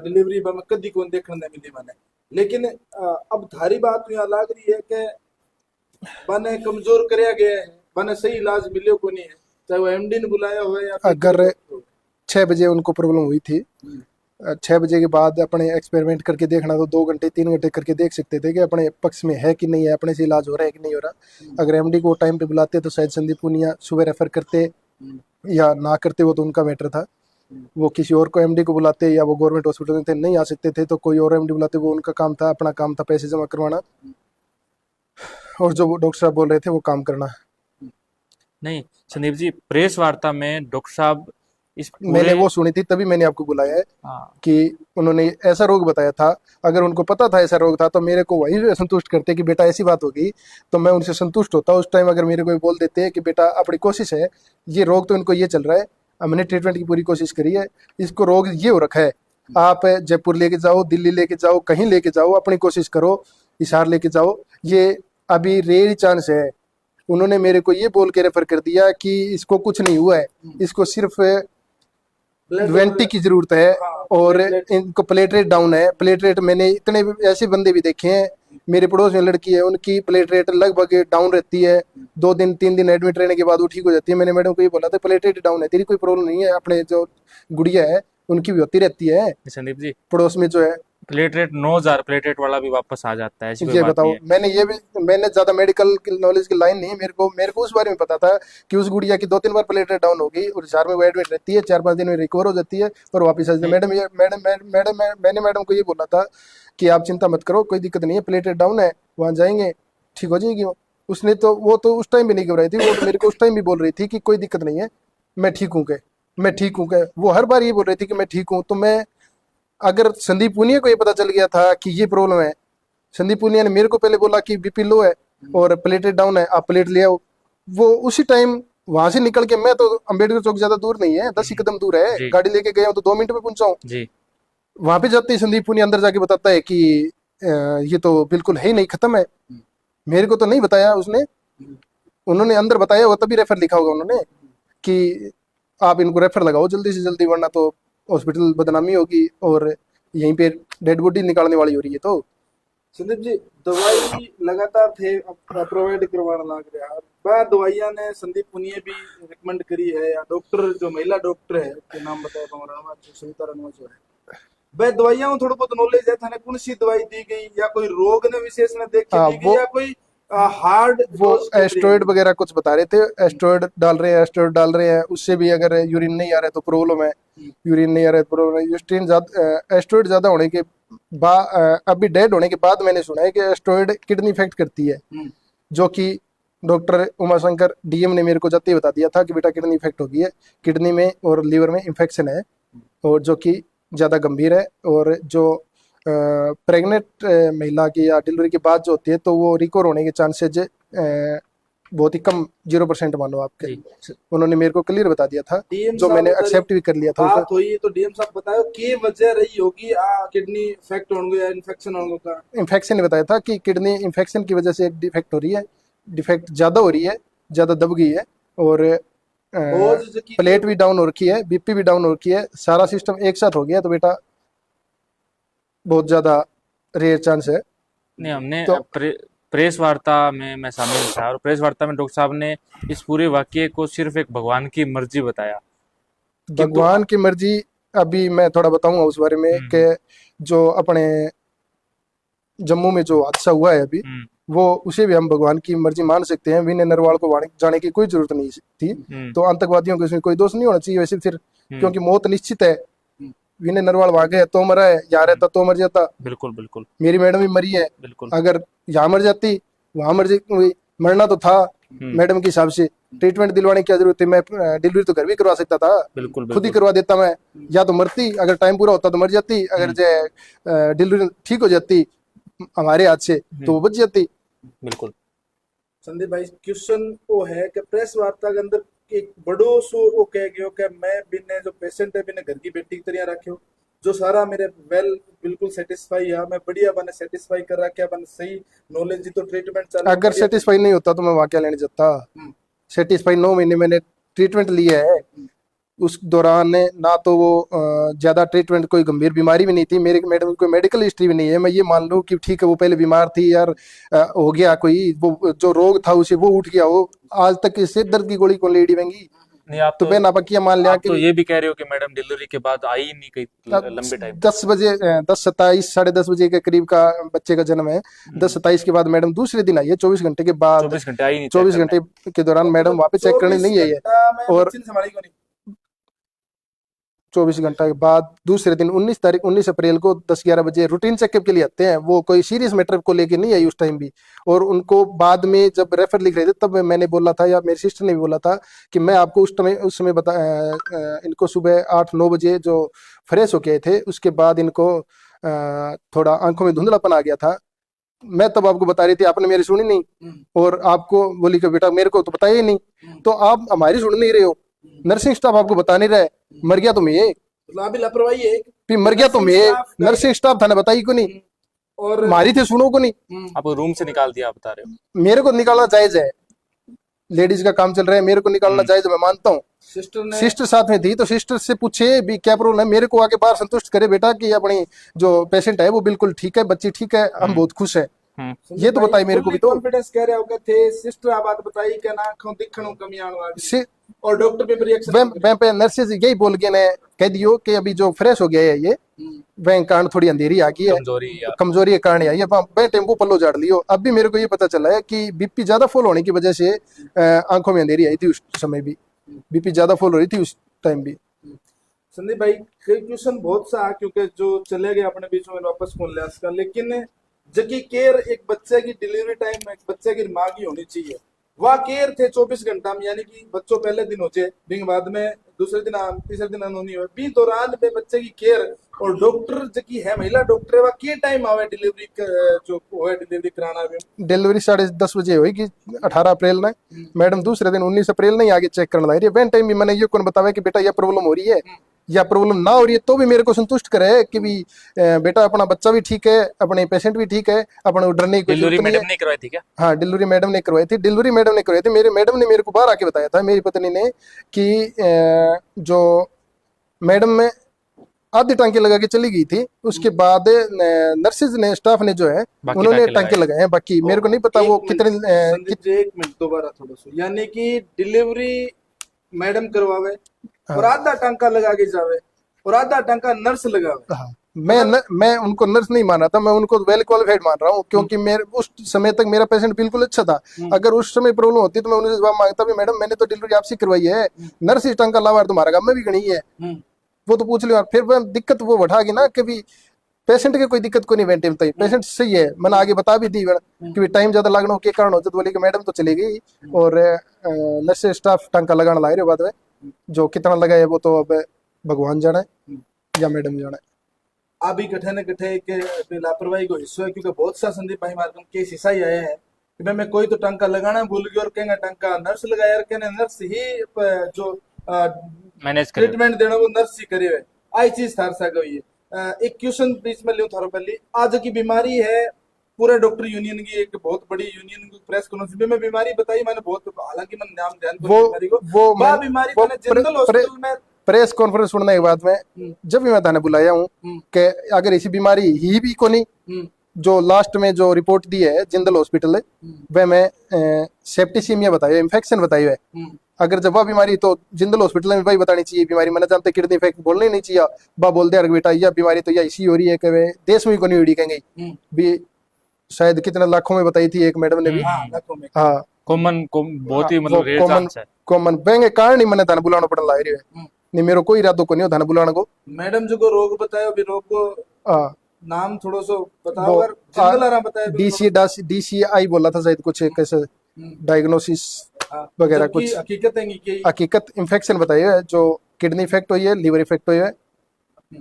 डिलीवरी में कदी को देखने मिली मैंने। लेकिन अब थारी बात यहाँ लाग रही है कि बने कमजोर कराया गया है, बने सही इलाज मिले को नहीं है, चाहे वो एमडी ने बुलाया हो या अगर 6 बजे उनको प्रॉब्लम हुई थी 6 बजे के बाद अपने एक्सपेरिमेंट करके देखना तो 2 घंटे 3 घंटे करके देख सकते थे कि अपने पक्ष में है कि नहीं है, अपने से इलाज हो रहा है कि नहीं हो रहा। अगर एमडी को टाइम पे बुलाते तो शायद संदीप पुनिया सुबह रेफर करते या ना करते, वो तो उनका मैटर था। वो किसी और को एमडी को बुलाते या वो गवर्नमेंट हॉस्पिटल में थे नहीं आ सकते थे तो कोई और एमडी बुलाते, वो उनका काम था, अपना काम था पैसे जमा करवाना और जो वो डॉक्टर साहब बोल रहे थे वो काम करना। नहीं संदीप जी, प्रेस वार्ता में डॉक्टर साहब इस मैंने पूरे वो सुनी थी तभी मैंने आपको बुलाया है हाँ, कि उन्होंने ऐसा रोग बताया था। अगर उनको पता था ऐसा रोग था तो मेरे को वही संतुष्ट करते कि बेटा ऐसी बात होगी, तो मैं उनसे संतुष्ट होता उस टाइम। अगर मेरे को बोल देते कि बेटा अपनी कोशिश है, ये रोग तो इनको ये चल रहा है, हमने ट्रीटमेंट की पूरी कोशिश करी है, इसको रोग ये हो रखा है, आप जयपुर लेके जाओ, दिल्ली लेके जाओ, कहीं लेके जाओ, अपनी कोशिश करो, हिसार लेके जाओ, ये अभी रेयर चांस है। उन्होंने मेरे को ये बोल के रेफर कर दिया कि इसको कुछ नहीं हुआ है, इसको सिर्फ वेंटी की जरूरत है और इनको प्लेटलेट डाउन है। प्लेटलेट मैंने इतने ऐसे बंदे भी देखे हैं, मेरे पड़ोस में लड़की है, उनकी प्लेटलेट लगभग डाउन रहती है, 2 दिन 3 दिन एडमिट रहने के बाद वो ठीक हो जाती है। मैंने मैडम को ये बोला था प्लेटलेट डाउन है, तेरी कोई प्रॉब्लम नहीं है, अपने जो गुड़िया है उनकी भी होती रहती है संदीप जी, पड़ोस में जो है। प्लेटलेट 9000 प्लेटलेट वाला भी वापस आ जाता है, ऐसी कोई ये बात बताओ, नहीं है। मैंने ज्यादा मेडिकल नॉलेज की लाइन नहीं है, मेरे को उस बारे में पता था कि उस गुड़िया की 2-3 बार प्लेटलेट डाउन होगी और हिसार में वो एडमिट रहती है, 4-5 दिन में रिकवर हो जाती है और वापस आ जाती है। मैंने मैडम को ये बोला था कि आप चिंता मत करो, कोई दिक्कत नहीं है, प्लेटलेट डाउन है, वहां जाएंगे ठीक हो जाएगी। उसने तो वो तो उस टाइम भी नहीं घबराई थी, वो तो मेरे को उस टाइम भी बोल रही थी कि कोई दिक्कत नहीं है, मैं ठीक हूँ के, मैं ठीक हूँ के। वो हर बार ये बोल रही थी कि मैं ठीक हूँ। तो मैं, अगर संदीप पुनिया को ये पता चल गया था कि ये प्रॉब्लम है, संदीप पुनिया ने मेरे को पहले बोला कि बीपी लो है और प्लेटेट डाउन है, आप प्लेट ले आओ, वो उसी टाइम वहां से निकल के, मैं तो अंबेडकर चौक ज्यादा दूर नहीं है, 10 ही कदम दूर है, जी गाड़ी लेके गया हूं तो 2 मिनट में पहुंचा हूँ। जी वहां पे जाते ही संदीप पुनिया अंदर जाके बताता है कि ये तो बिल्कुल है ही नहीं, खत्म है। मेरे को तो नहीं बताया उसने, उन्होंने अंदर बताया होगा तभी रेफर लिखा होगा उन्होंने कि आप इनको रेफर लगाओ जल्दी से जल्दी, वरना तो हॉस्पिटल बदनामी होगी और यहीं पे डेड बॉडी निकालने वाली हो रही है। तो संदीप जी, दवाई लगातार थे प्रोवाइड करवाना लग रहा है, बाद दवाइयां ने संदीप पुनिया भी रिकमेंड करी है, या डॉक्टर जो महिला डॉक्टर है के नाम बताया हमारा सविता रणवा जो है, वह दवाइयां में थोड़ा बहुत नॉलेज है थाने, कौन सी दवाई दी गई या कोई रोग ने विशेष ने देख के दी गई या कोई हार्ड वो एस्ट्रॉइड वगैरह कुछ बता रहे थे, एस्ट्रॉइड डाल रहे हैं, एस्ट्रॉइड डाल रहे हैं, उससे भी अगर यूरिन नहीं आ रहा है तो प्रॉब्लम है, यूरिन नहीं आ रहा है तो प्रॉब्लम है। यूस्ट्रीन ज्यादा, एस्ट्रॉइड ज्यादा होने के बाद, अभी डेड होने के बाद मैंने सुना है कि एस्ट्रॉइड किडनी इफेक्ट करती है, जो कि डॉक्टर उमाशंकर डीएम ने मेरे को जाते ही बता दिया था कि बेटा किडनी इफेक्ट हो गई है, किडनी में और लीवर में इन्फेक्शन है और जो कि ज़्यादा गंभीर है। और जो प्रेग्नेंट महिला की या डिलीवरी के बाद जो होती है तो वो रिकवर होने के चांसेज बहुत ही कम, 0% मानो आपके। जी उन्होंने मेरे को क्लियर बता दिया था, डीएम जो साहब मैंने उधर एक्सेप्ट भी कर लिया था बात हुई, तो डीएम साहब बताओ की वजह रही होगी किडनी इफेक्ट होने या इन्फेक्शन होने का? इन्फेक्शन ने बताया था कि किडनी इन्फेक्शन की वजह से डिफेक्ट हो रही है, डिफेक्ट ज़्यादा हो रही है, ज़्यादा दब गई है और प्लेट भी डाउन हो रखी है, बीपी भी डाउन हो रखी है, सारा सिस्टम एक साथ हो गया, तो बेटा बहुत ज़्यादा रेयर चांस है। नहीं, हमने तो प्रेस वार्ता में मैं शामिल था और प्रेस वार्ता में डॉक्टर साहब ने इस पूरे वाक्य को सिर्फ एक भगवान की मर्जी बताया। भगवान की मर्जी, अभी मैं थोड़ा बताऊंगा उस बारे में कि जो अपने जम्मू में जो हादसा हुआ है अभी, वो उसे भी हम भगवान की मर्जी मान सकते हैं। विनय नरवाल को जाने की कोई जरूरत नहीं थी, तो आतंकवादियों को इसमें कोई दोष नहीं होना चाहिए वैसे, फिर क्योंकि मौत निश्चित है। विनय नरवाल वहां गया तो मरा है, यहाँ रहता तो मर जाता। बिल्कुल बिल्कुल मेरी मैडम भी मरी है, बिल्कुल अगर यहाँ मर जाती वहां मरना तो था। मैडम के हिसाब से ट्रीटमेंट दिलवाने की क्या जरूरत थी, मैं डिलीवरी तो घर भी करवा सकता था, बिल्कुल खुद ही करवा देता मैं, या तो मरती, अगर टाइम पूरा होता तो मर जाती, अगर डिलीवरी ठीक हो जाती हमारे हाथ से तो वो बच जाती। बिल्कुल। संदीप भाई, क्वेश्चन वो है कि प्रेस वार्ता के अंदर एक बड़ो सो वो कह गयो कि मैं बिने जो पेशेंट है बिने घर की बेटी की तरह रखियो, जो सारा मेरे वेल बिल्कुल सेटिस्फाई है, मैं बढ़िया बने सेटिस्फाई कर रखा, बने सही नॉलेज जी तो ट्रीटमेंट चल। अगर सेटिस्फाई नहीं होता तो मैं वहां क्या लेने जाता। सेटिस्फाई 9 महीने मैंने ट्रीटमेंट लिया है, उस दौरान ना तो वो ज्यादा ट्रीटमेंट, कोई गंभीर बीमारी भी नहीं थी, मेरे मैडम कोई मेडिकल हिस्ट्री भी नहीं है। मैं ये मान लूं कि ठीक है वो पहले बीमार थी यार, हो गया कोई वो जो रोग था उसे वो उठ गया, वो आज तक इससे दर्द की गोली कौन लेडी महंगी, नहीं आप तो बहन आप किया मान लिया आप तो कि ये भी कह रहे हो कि मैडम डिलीवरी के बाद आई ही नहीं कई लंबे टाइम 10 बजे 10:27 10:30 के करीब का बच्चे का जन्म है। 10:27 के बाद मैडम दूसरे दिन आई है, 24 घंटे के बाद। 24 घंटे आई नहीं चेक 24 करने। घंटे के दौरान मैडम वहां पे चेक करने नहीं आई है। 24 घंटा में और बच्ची ने संभाली क्यों नहीं? 24 घंटा के बाद दूसरे दिन 19 अप्रैल को 10-11 बजे रूटीन चेकअप के लिए आते हैं। वो कोई सीरियस मैटर को लेके नहीं आई उस टाइम भी। और उनको बाद में जब रेफर लिख रहे थे तब मैंने बोला था, या मेरी सिस्टर ने भी बोला था कि मैं आपको उस समय बता इनको सुबह 8-9 बजे जो फ्रेश होके आए थे, उसके बाद इनको थोड़ा आंखों में धुंधलापन आ गया था। मैं तब आपको बता रही थी, आपने मेरी सुनी नहीं। और आपको बोली कि बेटा मेरे को तो बताया ही नहीं, तो आप हमारी सुन नहीं रहे हो। नर्सिंग स्टाफ आपको बता नहीं रहा है, मर गया तुम ये, मतलब अभी लापरवाही है फिर मर गया तुम ये। नर्सिंग स्टाफ था ना, बताई को नहीं, और मारी थे सुनो को नहीं। आपको रूम से निकाल दिया, आप बता रहे हो। मेरे को निकालना जायज है, लेडीज का काम चल रहा है, मेरे को निकालना जायज है, मैं मानता हूँ। सिस्टर साथ में थी तो सिस्टर से पूछे भी क्या प्रॉब्लम है, मेरे को आके बाहर संतुष्ट करे बेटा कि अपनी जो पेशेंट है वो बिल्कुल ठीक है, बच्ची ठीक है, हम बहुत खुश है। ये तो बताई मेरे को भी। तो कॉन्फिडेंस कह रहे हो थे सिस्टर, आप बात बताई क्या ना आंखों दिखणों कमी आने वाली, और डॉक्टर पे रिएक्शन पे नर्सेज यही बोल के ने कह दियो कि अभी जो फ्रेश हो गया है ये वह कारण थोड़ी अंधेरी आ गई है, कमजोरी के कारण आई है, वह टेम्पो पल्लो झाड़ लियो। अब भी मेरे को ये पता चला है कि बीपी ज्यादा फॉल होने की वजह से आंखों में अंधेरी आई थी। उस समय भी बीपी ज्यादा फॉल हो रही थी उस टाइम भी। संदीप भाई क्वेश्चन बहुत सा क्योंकि जो चले गए अपने बीच में वापस फोन लिया इसका, लेकिन जबकि केयर एक बच्चे की डिलीवरी टाइम में एक बच्चे की माँ की होनी चाहिए, वह केयर थे 24 घंटा में, यानी कि बच्चों पहले दिन हो जाए बिंग बाद में दूसरे दिन तीसरे दिन अनहोनी हो बी दौरान पे बच्चे की केयर, और डॉक्टर जबकि है महिला डॉक्टर है वह के टाइम आवे डिलीवरी जो है डिलीवरी कराना भी। डिलीवरी 10:30 बजे हुई कि 18 अप्रैल ने मैडम दूसरे दिन 19 अप्रैल नहीं आगे चेक करने लग रही है। वैन टाइम भी मैंने ये कौन बतावे कि बेटा ये प्रॉब्लम हो रही है या प्रॉब्लम ना हो रही है, तो भी मेरे को संतुष्ट करे कि भी बेटा अपना बच्चा भी ठीक है, अपने पेशेंट भी ठीक है, अपने डरने की डिलीवरी मैडम ने करवाई थी क्या? हाँ डिलीवरी मैडम ने करवाई थी। डिलीवरी मैडम ने करवाई थी, मेरे मैडम ने मेरे को बाहर आके बताया था मेरी पत्नी ने कि जो मैडम में आधी टांके लगा के चली गई थी, उसके बाद नर्सेज ने स्टाफ ने जो है उन्होंने टांके लगाए हैं। बाकी मेरे को नहीं पता वो कितने। एक मिनट दोबारा थोड़ा सा, यानी कि डिलीवरी मैडम करवावे और आधा टांका लगा के जावे और आधा टांका नर्स लगावे। हाँ, मैं उनको नर्स नहीं मान रहा था, मैं उनको वेल क्वालिफाइड मान रहा हूँ, क्योंकि मेरे उस समय तक मेरा पेशेंट बिल्कुल अच्छा था। अगर उस समय प्रॉब्लम होती तो मैं उन्हें जवाब मांगता भी मैडम मैंने तो डिलीवरी आपसे करवाई है, नर्स इस टांका लावा तुम्हारा काम में भी गणी है, वो तो पूछ लियो। फिर दिक्कत वो बढ़ागी ना कि भी पेशेंट के कोई दिक्कत को नहीं वेंटे में, पेशेंट सही है। मैंने आगे बता भी दी कि टाइम ज्यादा लगना के कारण होता, तो बोली कि मैडम तो चली गई और नर्स स्टाफ टांका लगाना ला रहे बाद में, जो कितना लगा है वो तो अब भगवान जाने या मैडम जाने। अभी कठे न कठे के लापरवाही को हिस्सा है, क्योंकि बहुत सा संदीप भाई मार्गम केस हिस्सा ही आया है कि मैं कोई तो टांका लगाना भूल गया और कहेंगे टांका नर्स लगाया, कहने नर्स ही जो मैनेज ट्रीटमेंट देना वो नर्स ही करे हुए आई चीज थार सा गई है। एक क्वेश्चन बीच में लियो थारो पहले, आज की बीमारी है पूरे डॉक्टर यूनियन की एक बहुत बड़ी यूनियन की प्रेस कॉन्फ्रेंस में बीमारी बताई मैंने बहुत, हालांकि मैंने नाम ध्यान बीमारी को वो बीमारी मैंने जनरल हॉस्पिटल में प्रेस कॉन्फ्रेंस सुनने के बाद में जब भी मैं थाने बुलाया हूँ कि अगर ऐसी बीमारी ही भी को नहीं, जो लास्ट में जो रिपोर्ट दी है जिंदल हॉस्पिटल वह में सेप्टिसीमिया बताया, इन्फेक्शन बताया है। अगर जब वह बीमारी तो जिंदल हॉस्पिटल में वही बतानी चाहिए बीमारी, मैंने जानते किडनी इन्फेक्शन बोलना ही नहीं चाहिए, बा बोल दे बेटा यह बीमारी तो यह इसी हो रही है कि देश में को नहीं उड़ी कहेंगे भी, शायद कितने लाखों में बताई थी एक मैडम ने भी। हाँ कॉमन बहुत ही मतलब कॉमन बैंक कारण ही मैंने थाने बुलाना पड़ने लग रही है, नहीं मेरे कोई इरादो को नहीं हो थाने बुलाने को। मैडम जो को रोग बताया भी रोग को नाम थोड़ा सो बताओ, बताया DCI बोला था शायद कुछ कैसे डायग्नोसिस वगैरह कुछ, हकीकत इन्फेक्शन बताई है, जो किडनी इफेक्ट हुई है, लिवर इफेक्ट हुई है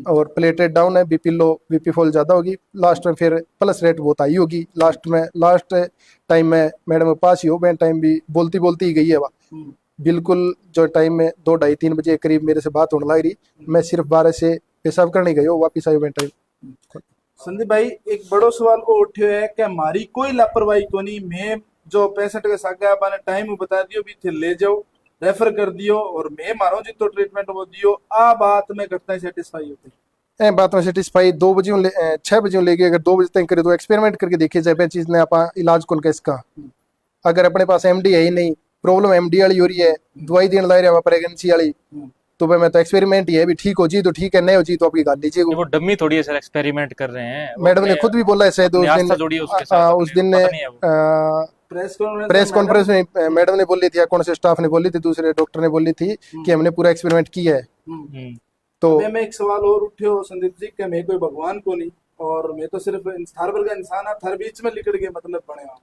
और प्लेटेट डाउन है, बीपी लो, बीपी फॉल ज्यादा होगी, लास्ट में फिर प्लस रेट बहुत आई होगी। लास्ट टाइम में मैडम पास ही हो, मैं टाइम भी बोलती बोलती ही गई है वह बिल्कुल, जो टाइम में 2-2:30-3 बजे करीब मेरे से बात होने लग रही, मैं सिर्फ 12 से पेशाब करने गई हो, वापिस आई टाइम। संदीप भाई एक बड़ो सवाल को उठ्यो है कि हमारी कोई लापरवाही को नहीं, मैं जो पेशेंट के साथ आपने टाइम बता दियो भी थे ले जाओ रेफर कर दियो और मैं मारो जी तो ट्रीटमेंट वो दियो, आ बात में करता सेटिस्फाई होती बात में सेटिस्फाई 2 बजे 6 बजे लेके अगर 2 बजे तक करे तो एक्सपेरिमेंट करके देखिए जाए चीज ने आप इलाज कौन कैसे का, अगर अपने पास MD है ही नहीं प्रॉब्लम एमडी वाली हो रही है, दवाई देने ला रहा प्रेगनेंसी वाली, तो भाई मैं तो एक्सपेरिमेंट ही है, भी ठीक हो जी तो ठीक है, नहीं हो जी तो आपकी गाल लीजिए। वो डम्मी थोड़ी है सर, एक्सपेरिमेंट कर रहे हैं वो, मैडम ने अपने खुद भी बोला है शायद अपनी उस दिन, आस्था जोड़ी है उसके साथ, उस अपने दिन पता नहीं है वो। प्रेस कॉन्फ्रेंस में मैडम ने बोली थी, या कौन से स्टाफ ने बोली थी, दूसरे डॉक्टर ने बोली थी कि हमने पूरा एक्सपेरिमेंट किया है। तो मैं एक सवाल और उठे हो संदीप जी कि मैं कोई भगवान को नहीं, और मैं तो सिर्फ थार वर्ग का इंसान, आप थार बीच में लिकड़ के मतलब बने हो।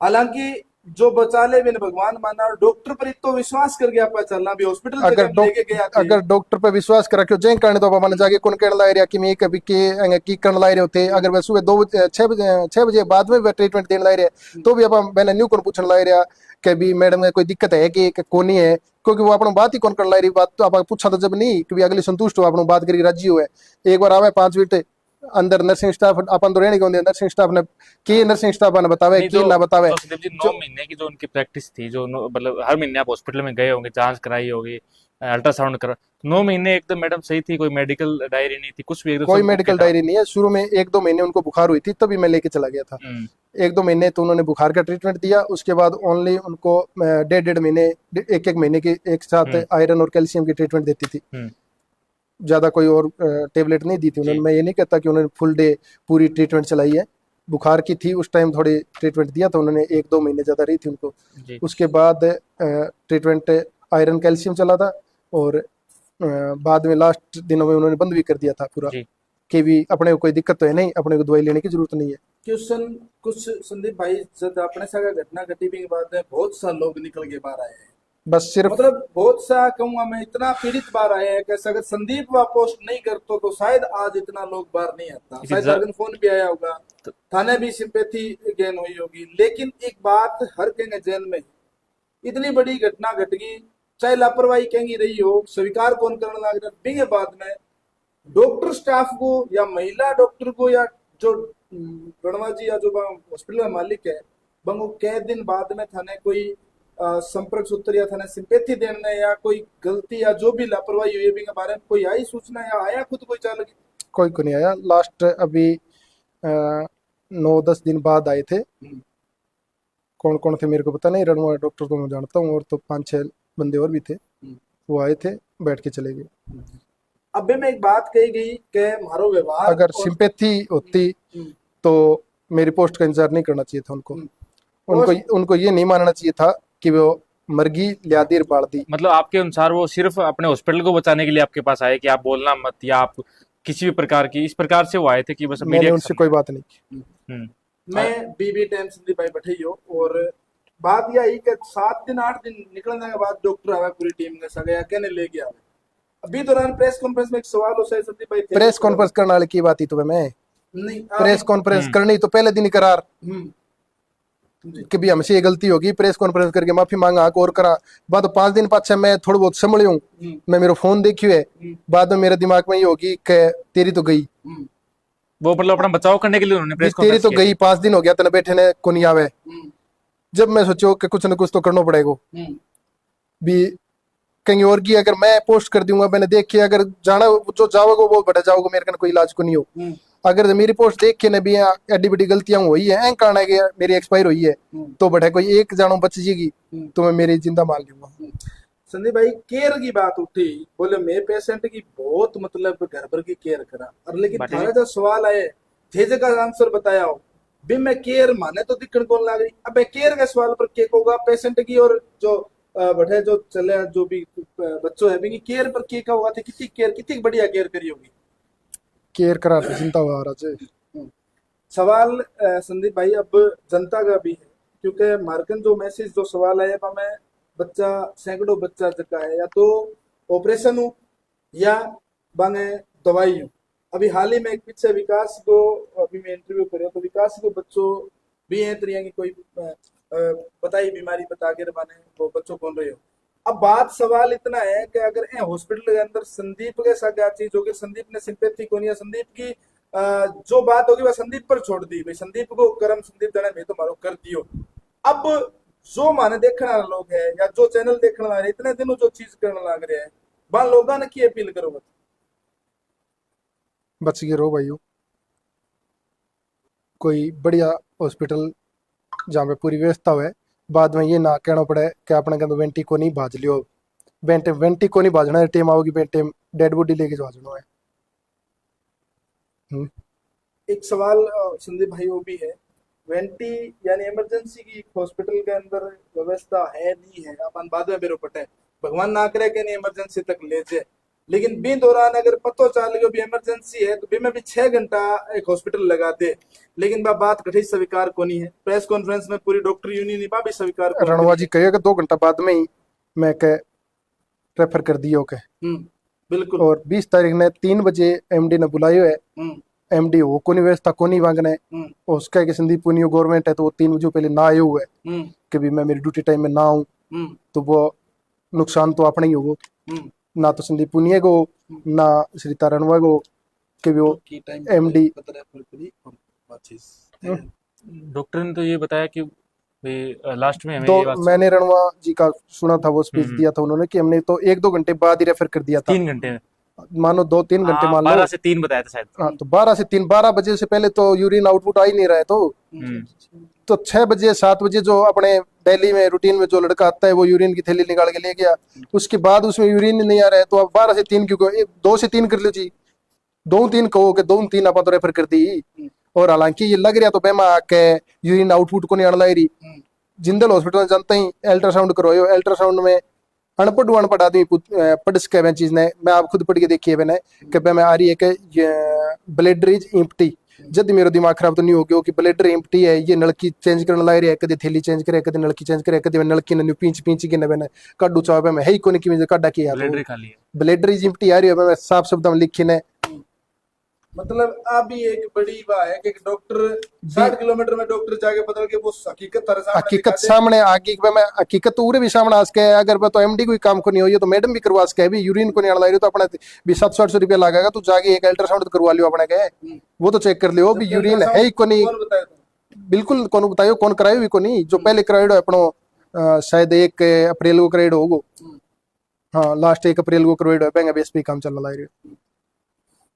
हालांकि जो बचा ले मैंने भगवान माना, और डॉक्टर पर तो विश्वास कर गया आप चलना भी हॉस्पिटल लेके गया थे। अगर डॉक्टर पे विश्वास करा क्यों जैन करने तो अपन जाके कौन कहने ला रहा कि मैं कभी की करने ला रहे होते, अगर वह सुबह 2 बजे 6 बजे बाद में ट्रीटमेंट देने ला रहे तो भी अपन मैंने न्यू कौन पूछने ला रहा कि भी मैडम में कोई दिक्कत है कि कौन है, क्योंकि वो अपना बात ही कौन कर ला रही, बात तो आप पूछा तो जब नहीं कि अगले संतुष्ट हो अपना बात करी राजी हुए, एक बार आवे 5 मिनट अंदर नर्सिंग स्टाफ अपन तो रहने के होंगे, नर्सिंग स्टाफ ने की नर्सिंग स्टाफ ने बतावे की ना बतावे। तो संदीप जी 9 महीने की जो उनकी प्रैक्टिस थी, जो मतलब हर महीने आप हॉस्पिटल में गए होंगे, जांच कराई होगी, अल्ट्रासाउंड करा, 9 महीने एकदम मैडम सही थी, कोई मेडिकल डायरी नहीं थी, कुछ भी एकदम कोई सब मेडिकल ओके था। डायरी नहीं है, शुरू में 1-2 महीने उनको बुखार हुई थी तभी मैं लेके चला गया था, 1-2 महीने तो उन्होंने बुखार का ट्रीटमेंट दिया, उसके बाद ओनली उनको 1.5 महीने 1-1 महीने की एक साथ आयरन और कैल्शियम की ट्रीटमेंट देती थी, ज्यादा कोई और टेबलेट नहीं दी थी उन्होंने। मैं ये नहीं कहता कि उन्होंने फुल डे पूरी ट्रीटमेंट चलाई है, बुखार की थी उस टाइम थोड़ी ट्रीटमेंट दिया था उन्होंने, 1-2 महीने ज्यादा रही थी उनको। उसके बाद ट्रीटमेंट आयरन कैल्शियम चला था, और बाद में लास्ट दिनों में उन्होंने बंद भी कर दिया था पूरा कि भी अपने को कोई दिक्कत तो है नहीं, अपने को दवाई लेने की जरूरत नहीं है। क्वेश्चन कुछ संदीप भाई, जब अपने साथ घटना घटी के बाद में बहुत सा लोग निकल के बाहर आए हैं, बस सिर्फ मतलब बहुत सा कहूंगा मैं, इतना पीड़ित बाहर आए हैं कि अगर संदीप वह पोस्ट नहीं करते तो शायद आज इतना लोग बाहर नहीं आता, शायद अगर फोन भी आया होगा, थाने भी सिंपैथी गेन हुई होगी। लेकिन एक बात हर कहेंगे जेल में इतनी बड़ी घटना घट गई, चाहे लापरवाही कहेंगी रही हो, स्वीकार कौन करने लग रहा बिंगे बाद में डॉक्टर स्टाफ को या महिला डॉक्टर को या जो गणवा जी या जो हॉस्पिटल का मालिक है बंगो कै दिन बाद में थाने कोई संपर्क सूत्र या थाने सिंपैथी देने या कोई गलती या जो भी लापरवाही हुई है बारे में कोई आई सूचना या आया खुद कोई चाल कोई को नहीं आया। लास्ट अभी 9-10 दिन बाद आए थे, कौन कौन थे मेरे को पता नहीं, रणवा डॉक्टर को मैं जानता हूँ, और तो 5-6 बंदे और भी थे, वो आए थे बैठ के चले गए। अबे में एक बात कही गई कि मारो व्यवहार, अगर सिंपैथी होती तो मेरी पोस्ट का इंतजार नहीं करना चाहिए था उनको, उनको ये नहीं मानना चाहिए था कि वो मरगी लियादी बाढ़ दी। मतलब आपके अनुसार वो सिर्फ अपने हॉस्पिटल को बचाने के लिए आपके पास आए कि आप बोलना मत, या आप किसी भी प्रकार की इस प्रकार से वो आए थे कि बस मैंने उनसे कोई बात नहीं की। मैं बीबी टाइम संदीप भाई बैठे हो, और बात यह है कि 7 दिन 8 दिन निकलने के बाद डॉक्टर आवे पूरी टीम के संग या कहने ले गया। अभी दौरान प्रेस कॉन्फ्रेंस में एक सवाल हो सके संदीप भाई, प्रेस कॉन्फ्रेंस करने वाली की बात ही तो मैं नहीं, प्रेस कॉन्फ्रेंस करनी तो पहले दिन ही करार कि भी हमसे ये गलती होगी, प्रेस कॉन्फ्रेंस करके माफी मांगा और करा। बाद 5 दिन पाछे मैं थोड़ा बहुत संभल हूँ, मैं मेरा फोन देखियो है, बाद में मेरे दिमाग में ये होगी कि तेरी तो गई, वो मतलब अपना बचाव करने के लिए उन्होंने प्रेस तेरी तो गई, 5 दिन हो गया तेने बैठे ने को नहीं आवे। जब मैं सोचो कि कुछ न कुछ तो करना पड़ेगा भी, कहीं और की अगर मैं पोस्ट कर दूंगा, मैंने देख के अगर जाना जो जाओगे वो बढ़ा जाओगे, मेरे का कोई इलाज को नहीं हो। अगर मेरी पोस्ट देख के भी एडी बड़ी गलतियां हुई है, कारण है कि मेरी एक्सपायर हुई है, तो बढ़ा कोई एक जानो बच जाएगी तो मैं मेरी जिंदा मान लूंगा। संदीप भाई केयर की बात उठी, बोले मैं पेशेंट की बहुत मतलब घर भर की केयर करा, और लेकिन थारा जो सवाल आए थे जगह आंसर बताया हो भी मैं केयर माने तो दिक्कत कौन लग रही। अब केयर के सवाल पर के होगा पेशेंट की, और जो बढ़े जो चले जो भी बच्चों है भी केयर पर के का होगा थे, कितनी केयर कितनी बढ़िया केयर करी होगी, केयर करा तो चिंता हुआ रहा। सवाल संदीप भाई अब जनता का भी है, क्योंकि मार्कन जो मैसेज जो सवाल आया मैं बच्चा सैकड़ों बच्चा जका है या तो ऑपरेशन हो या बांगे दवाई हो। अभी हाल ही में एक पीछे विकास को अभी मैं इंटरव्यू कर तो विकास को बच्चों भी है तरिया की कोई बताई बीमारी बता के बाने वो बच्चों कौन रहे हो। अब बात सवाल इतना है कि अगर हॉस्पिटल के अंदर संदीप के साथ क्या चीज होगी, संदीप ने सिंपैथी को नहीं, संदीप की जो बात होगी वह संदीप पर छोड़ दी, भाई संदीप को कर्म संदीप जाने मैं तो मारो कर दियो। अब जो माने देखने वाले लोग है या जो चैनल देखने वाले इतने दिनों जो चीज करने लग रहे हैं, वहां लोगों ने की अपील करो बच के रहो भाइयों, कोई बढ़िया हॉस्पिटल जहाँ पे पूरी व्यवस्था हो, बाद में ये ना कहना पड़े कि अपने कहते वेंटी को नहीं भाज लियो, वेंटी को नहीं भाजना है, टीम आओगी बेटे डेड बॉडी लेके भाजना है। एक सवाल संदीप भाई वो भी है, वेंटी यानी इमरजेंसी की हॉस्पिटल के अंदर व्यवस्था है नहीं है, अपन बाद में बेरो पटे, भगवान ना करे कि नहीं इमरजेंसी तक ले जाए, लेकिन बी दौरान अगर पतो चल गयो भी इमरजेंसी है तो बी में भी 6 घंटा एक हॉस्पिटल लगा दे, लेकिन बा बात कठी स्वीकार को नहीं है। प्रेस कॉन्फ्रेंस में पूरी डॉक्टर यूनियन बा भी स्वीकार को रणवा जी कहेगा 2 घंटा बाद में ही मैं कह रेफर कर दियो के। बिल्कुल। और 20 तारीख ने 3 बजे एमडी ने बुलायो है, एमडी हो कोनी व्यवस्था कोनी मांगने, उसका कि संदीप पुनियो गवर्नमेंट है तो वो 3 बजे पहले ना आयो हुआ है कि भी मैं मेरी ड्यूटी टाइम में ना आऊं, तो वो नुकसान तो अपना ही होगा, ना तो संदीप पुनिया को ना श्री रणवा को कि वो एमडी। डॉक्टर ने तो ये बताया कि लास्ट में हमें तो ये बात मैंने रणवा जी का सुना था, वो स्पीच दिया था उन्होंने कि हमने तो 1-2 घंटे बाद ही रेफर कर दिया था, 3 घंटे मानो 2-3 घंटे मान लो, 12 से 3 बताया था शायद। हाँ तो 12 से 3, 12 बजे से पहले तो यूरिन आउटपुट आ ही नहीं रहा है, तो 6 बजे 7 बजे जो अपने दिल्ली में रूटीन में जो लड़का आता है वो यूरिन की थैली निकाल के ले गया, उसके बाद उसमें यूरिन नहीं आ रहा है, तो अब 12 से 3 क्यों, 2 से 3 कर लो जी, 2-3 कहो कि 2-3 आप तो रेफर कर दी। और हालांकि ये लग रहा तो बेमा आके यूरिन आउटपुट को नहीं आने लग रही, जिंदल हॉस्पिटल जानते ही अल्ट्रासाउंड करवायो, अल्ट्रासाउंड में अनपढ़ आदमी पढ़ सके वह चीज ने, मैं आप खुद पढ़ के देखिए मैंने कि मैं आ रही है कि ब्लेडर इज एम्प्टी, जब मेरा दिमाग खराब तो नहीं हो गया कि ब्लेडर एम्प्टी है, ये नलकी चेंज करने लग रही है, कभी थैली चेंज करे, कभी नलकी चेंज करे, कभी नलकी ने पींच पींच के मैंने काडू चाव में है ही कोनी की काडा किया, ब्लेडर इज एम्प्टी आ रही है, मैं साफ शब्द में लिखी ने। मतलब अभी एक बड़ी बात है कि डॉक्टर 60 किलोमीटर में डॉक्टर जाके पता कि वो हकीकत सामने आगे मैं हकीकत तो पूरे भी सामने आ सके, अगर मैं तो एमडी कोई काम को नहीं हो तो मैडम भी करवा सके, भी यूरिन को नहीं आना तो अपने भी 700-800 रुपया लगेगा, तो जाके एक अल्ट्रासाउंड तो करवा लियो अपने के, वो तो चेक कर लियो भी यूरिन है ही को नहीं। बिल्कुल कौन बतायो कौन करायो भी को नहीं, जो पहले कराइडो अपनो शायद 1 अप्रैल को कराइडो होगो, हाँ लास्ट 1 अप्रैल को कराइडो है, बेस काम चलने लग रही।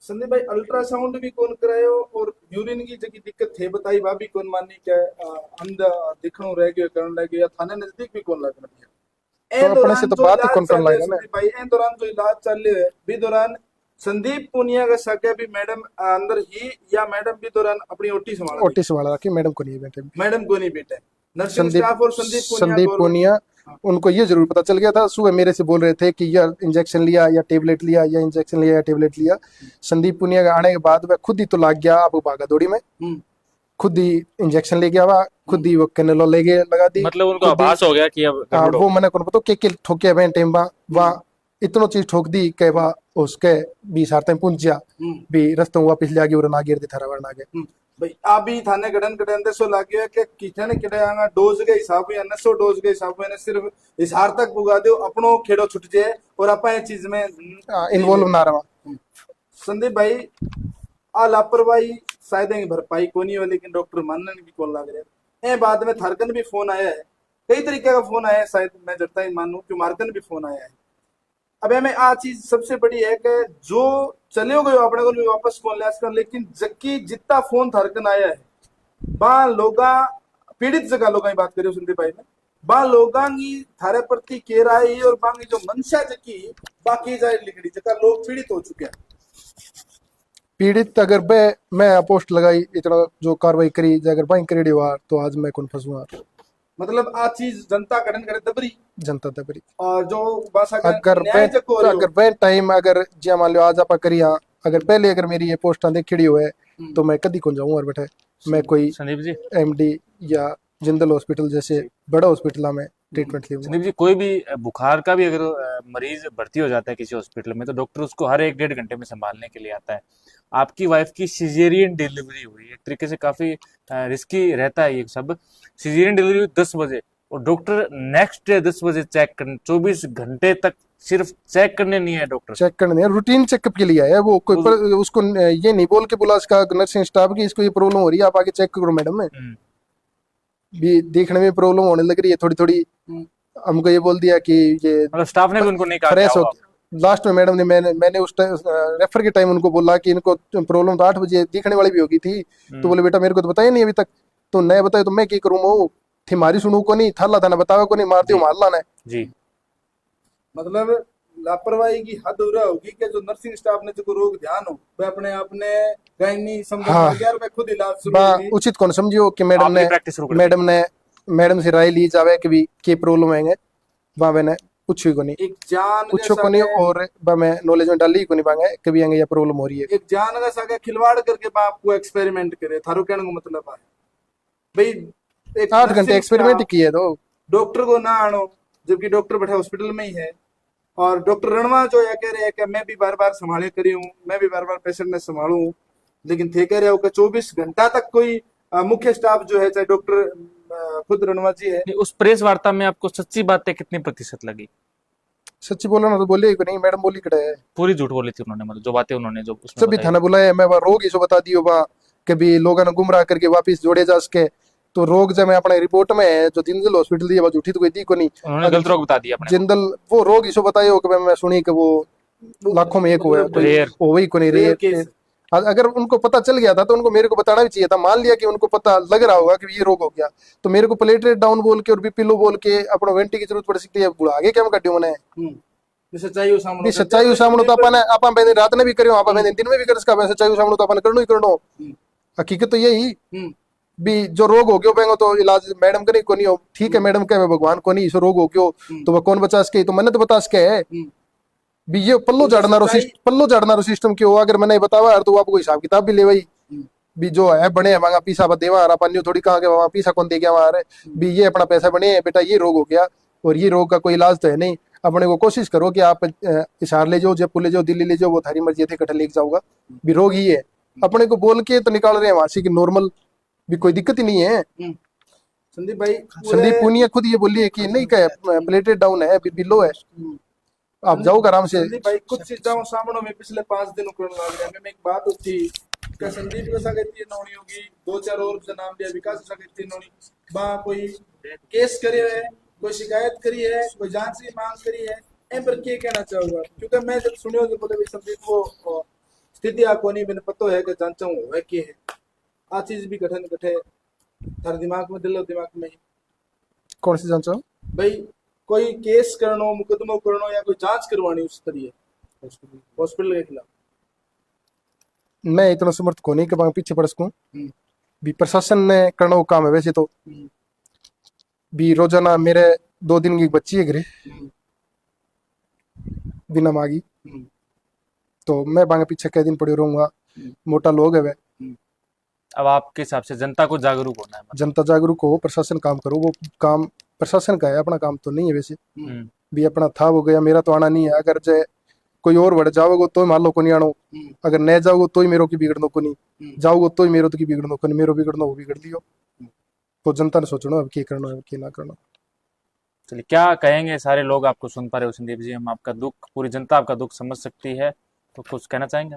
संदीप भाई अल्ट्रासाउंड भी कौन करायो और यूरिन की जगह दिक्कत थे बताई भाभी कौन माननी क्या अंधा दिखणो रह गयो करण लग गयो, या थाने नजदीक भी कौन लगना है, तो अपने से तो बात ही कौन करने लगा ना भाई। ए दौरान जो इलाज चल रहे है भी दौरान संदीप पुनिया का सके भी मैडम अंदर ही, या मैडम भी दौरान अपनी ओटी संभाल रखी, मैडम को नहीं बैठे, मैडम को नहीं बैठे, नर्सिंग स्टाफ और संदीप पुनिया उनको ये जरूर पता चल गया था, सुबह मेरे से बोल रहे थे कि यार इंजेक्शन लिया या टेबलेट लिया, या इंजेक्शन लिया या टेबलेट लिया। संदीप पुनिया का आने के बाद वह खुद ही तो लाग गया आपको भागा दौड़ी में, खुद ही इंजेक्शन ले गया, वह खुद ही वो कैनेलो ले गए लगा दी, मतलब उनको आभास हो गया कि अब वो मैंने कौन पता के ठोके बहन टाइम वहाँ इतनो चीज ठोक दी के वह उसके 20 हार पहुंच भी रस्ते वापिस ले गया और ना गिर दी थारा वरना के भाई अभी थाने गड़न गड़न दे सो लागे है कि किचन किड़ांगा डोज के हिसाब में 900 डोज के हिसाब में सिर्फ इस हार तक पुगा दो अपनो खेड़ो छुट जाए और आपा ये चीज में इन्वॉल्व ना रहा। संदीप भाई आ लापरवाही शायद भरपाई को नहीं हो, लेकिन डॉक्टर मानने भी कौन लग रहा है। बाद में थारकन भी फोन आया है, कई तरीके का फोन आया है, शायद मैं जरता ही मानू कि मारकन भी फोन आया है। अब में आ चीज सबसे बड़ी है कि जो चले गए अपने को भी वापस फोन लिया कर, लेकिन जबकि जितना फोन थारकन आया है बा लोगा पीड़ित जगह लोग बात करियो संदीप भाई में बा लोगा की थारे प्रति के राय और बाकी जो मनसा जकी बाकी जाए लिखड़ी जगह लोग पीड़ित हो चुके हैं। पीड़ित अगर मैं पोस्ट लगाई इतना जो कार्रवाई करी अगर भाई करेडी हुआ तो आज मैं कौन फंसूंगा। मतलब आ चीज जनता कड़न करे दबरी, जनता दबरी और जो बस अगर वे टाइम अगर जिया मान लो आज आप करिया अगर पहले अगर मेरी ये पोस्टा देखी हुए तो मैं कदी कौन जाऊं और बैठे मैं कोई संदीप जी एमडी या जिंदल हॉस्पिटल जैसे बड़ा हॉस्पिटल में ट्रीटमेंट ली। संदीप जी कोई भी बुखार का भी अगर मरीज भर्ती हो जाता है किसी हॉस्पिटल में तो डॉक्टर उसको हर 1-1.5 घंटे में संभालने के लिए आता है। आपकी वाइफ की सिजेरियन डिलीवरी हुई, एक तरीके से काफी रिस्की रहता है ये सब। सिजेरियन डिलीवरी 10 बजे और डॉक्टर नेक्स्ट डे 10 बजे चेक करने 24 घंटे तक सिर्फ चेक करने नहीं है, डॉक्टर चेक करने रूटीन चेकअप के लिए है वो कोई उसको ये नहीं बोल के बोला उसका नर्सिंग स्टाफ की इसको ये प्रॉब्लम हो रही है आप आगे चेक करो मैडम में भी देखने में प्रॉब्लम होने लग रही है थोड़ी थोड़ी। हमको ये बोल दिया कि ये मतलब स्टाफ ने भी उनको नहीं कहा फ्रेश हो। लास्ट में मैडम ने मैंने उस रेफर के टाइम उनको बोला कि इनको प्रॉब्लम तो 8 बजे दिखने वाली भी होगी थी तो बोले बेटा मेरे को तो बताया नहीं अभी तक, तो नया बताया तो मैं क्या करूँ। थी मारी सुनू को नहीं थाला था ना बतावे को नहीं मारती हूँ मार लाना है। जी। मतलब लापरवाही की हद हो रहा होगी कि जो नर्सिंग स्टाफ ने जो रोग ध्यान हो वह अपने आपने गायनी समझा हाँ। यार मैं खुद इलाज शुरू बा होगी। उचित कौन समझियो कि मैडम आपने ने प्रैक्टिस शुरू कर दी। मैडम से राय ली जावे कि भी के प्रॉब्लम है वहां मैंने पूछी को नहीं एक जान पूछो जैसा को नहीं के- और बा मैं नॉलेज में डाली को नहीं पाएंगे कभी आएंगे ये प्रॉब्लम हो रही है। एक जान का सा खिलवाड़ करके बाप को एक्सपेरिमेंट करे थारो कहने को मतलब है भाई एक 8 घंटे नर्सिंग एक्सपेरिमेंट स्टाफ किए तो डॉक्टर को ना आनो जबकि डॉक्टर बैठा हॉस्पिटल में ही है और डॉक्टर रणवा जो ये कह रहे हैं कि मैं भी बार बार संभाले करी हूँ मैं भी बार बार पेशेंट ने संभालू हूँ लेकिन थे कह रहे हो कि 24 घंटा तक कोई मुख्य स्टाफ जो है चाहे डॉक्टर खुद रणवा जी है नहीं, उस प्रेस वार्ता में आपको सच्ची बातें कितनी प्रतिशत लगी? सच्ची बोला ना तो बोले को नहीं मैडम बोली कड़ा है पूरी झूठ बोली थी उन्होंने, मतलब जो बातें उन्होंने जो उसमें सभी बताई? थाना बुलाया मैं वह रोग इसो बता दियो बा कभी लोगों ने गुमराह करके वापिस जोड़े जा सके तो रोग जब मैं अपने रिपोर्ट में है जो जिंदल हॉस्पिटल दी है वो झूठी तो कोई दी को नहीं उन्होंने गलत रोग बता दिया अपने को। जिंदल वो रोग इसो बतायो कि मैं सुनी कि वो लाखों में एक हुआ है मतलब कोई Rare। हो वही को नहीं रेयर रेयर केस अगर उनको पता चल गया था तो उनको मेरे को बताना भी चाहिए था मान लिया कि उनको पता लग रहा होगा कि ये रोग हो गया तो मेरे को प्लेटलेट डाउन बोल के और बीपी लो बोल के अपना वेंटी की जरूरत पड़ सकती है बुढ़ा आगे क्या कट्टी मैंने सच्चाई हो सामने भी सच्चाई सामने तो अपन अपन पहले रात में भी करियो अपन पहले दिन में भी कर सका सच्चाई सामने तो अपन करनो ही करनो हकीकत तो यही भी जो रोग हो गयो पेंगो तो इलाज मैडम करे को नहीं हो ठीक है मैडम कहे भगवान को नहीं इस रोग हो गयो तो वह कौन बचा सके तो मैंने तो बता सके है भी ये पल्लो झाड़ना रो सिस्टम क्यों अगर मैंने बतावा यार तो आपको हिसाब किताब भी ले भाई भी जो है बने है वहां पीसा देवा अपन थोड़ी कहा के वहां पीसा कौन दे गया वहां भी ये अपना पैसा बने बेटा ये रोग हो गया और ये रोग का कोई इलाज तो है नहीं अपने को कोशिश करो कि आप हिसार ले जाओ जयपुर ले जाओ दिल्ली ले जाओ वो थारी मर्जी थे कटल लेके जाऊंगा भी रोग ही है अपने को बोल के तो निकाल रहे हैं वहां से कि नॉर्मल भी कोई दिक्कत ही नहीं है। संदीप भाई संदीप पूनिया खुद ये बोली है कि नहीं क्या प्लेटेड डाउन है बिलो है आप जाओ आराम से। संदीप भाई कुछ चीजाओं सामने में पिछले 5 दिनों को लग रहा है मैं एक बात होती क्या संदीप को सकती नौनी होगी 2-4 और का नाम दिया विकास सकती नौनी बा कोई केस करे है कोई शिकायत करी है कोई जांच की मांग करी है इन पर क्या कहना चाहूंगा क्योंकि मैं जब सुनियो जो बोले संदीप वो स्थिति आपको नहीं मैंने पता है कि जांचा है कि है आ चीज भी गठन गठे थारे दिमाग में दिलो दिमाग में कौन सी जांच भाई कोई केस करनो मुकदमो करनो या कोई जांच करवानी उस तरीके हॉस्पिटल के खिलाफ मैं इतना समर्थ को नहीं कि पीछे पड़ सकूं भी प्रशासन ने करना वो काम है वैसे तो भी रोजाना मेरे 2 दिन की बच्ची है घरे बिना मांगी तो मैं बांगे पीछे कई दिन पड़े रहूंगा मोटा लोग है वे अब आपके हिसाब से जनता को जागरूक होना है, जनता जागरूक हो प्रशासन काम करो वो काम प्रशासन का है अपना काम तो नहीं है वैसे भी अपना था हो गया मेरा तो आना नहीं है अगर जय कोई और बढ़ जाओगे तो मान लो को नहीं आनो अगर न जाओगे तो ही मेरो की बिगड़नो को नहीं जाओगे तो ही मेरो तो की बिगड़नो को नहीं मेरो बिगड़नो वो बिगड़ लियो तो जनता ने सोचना अब क्या करना है क्या ना करना। चलिए क्या कहेंगे, सारे लोग आपको सुन पा रहे हो संदीप जी, हम आपका दुख, पूरी जनता आपका दुख समझ सकती है, तो कुछ कहना चाहेंगे?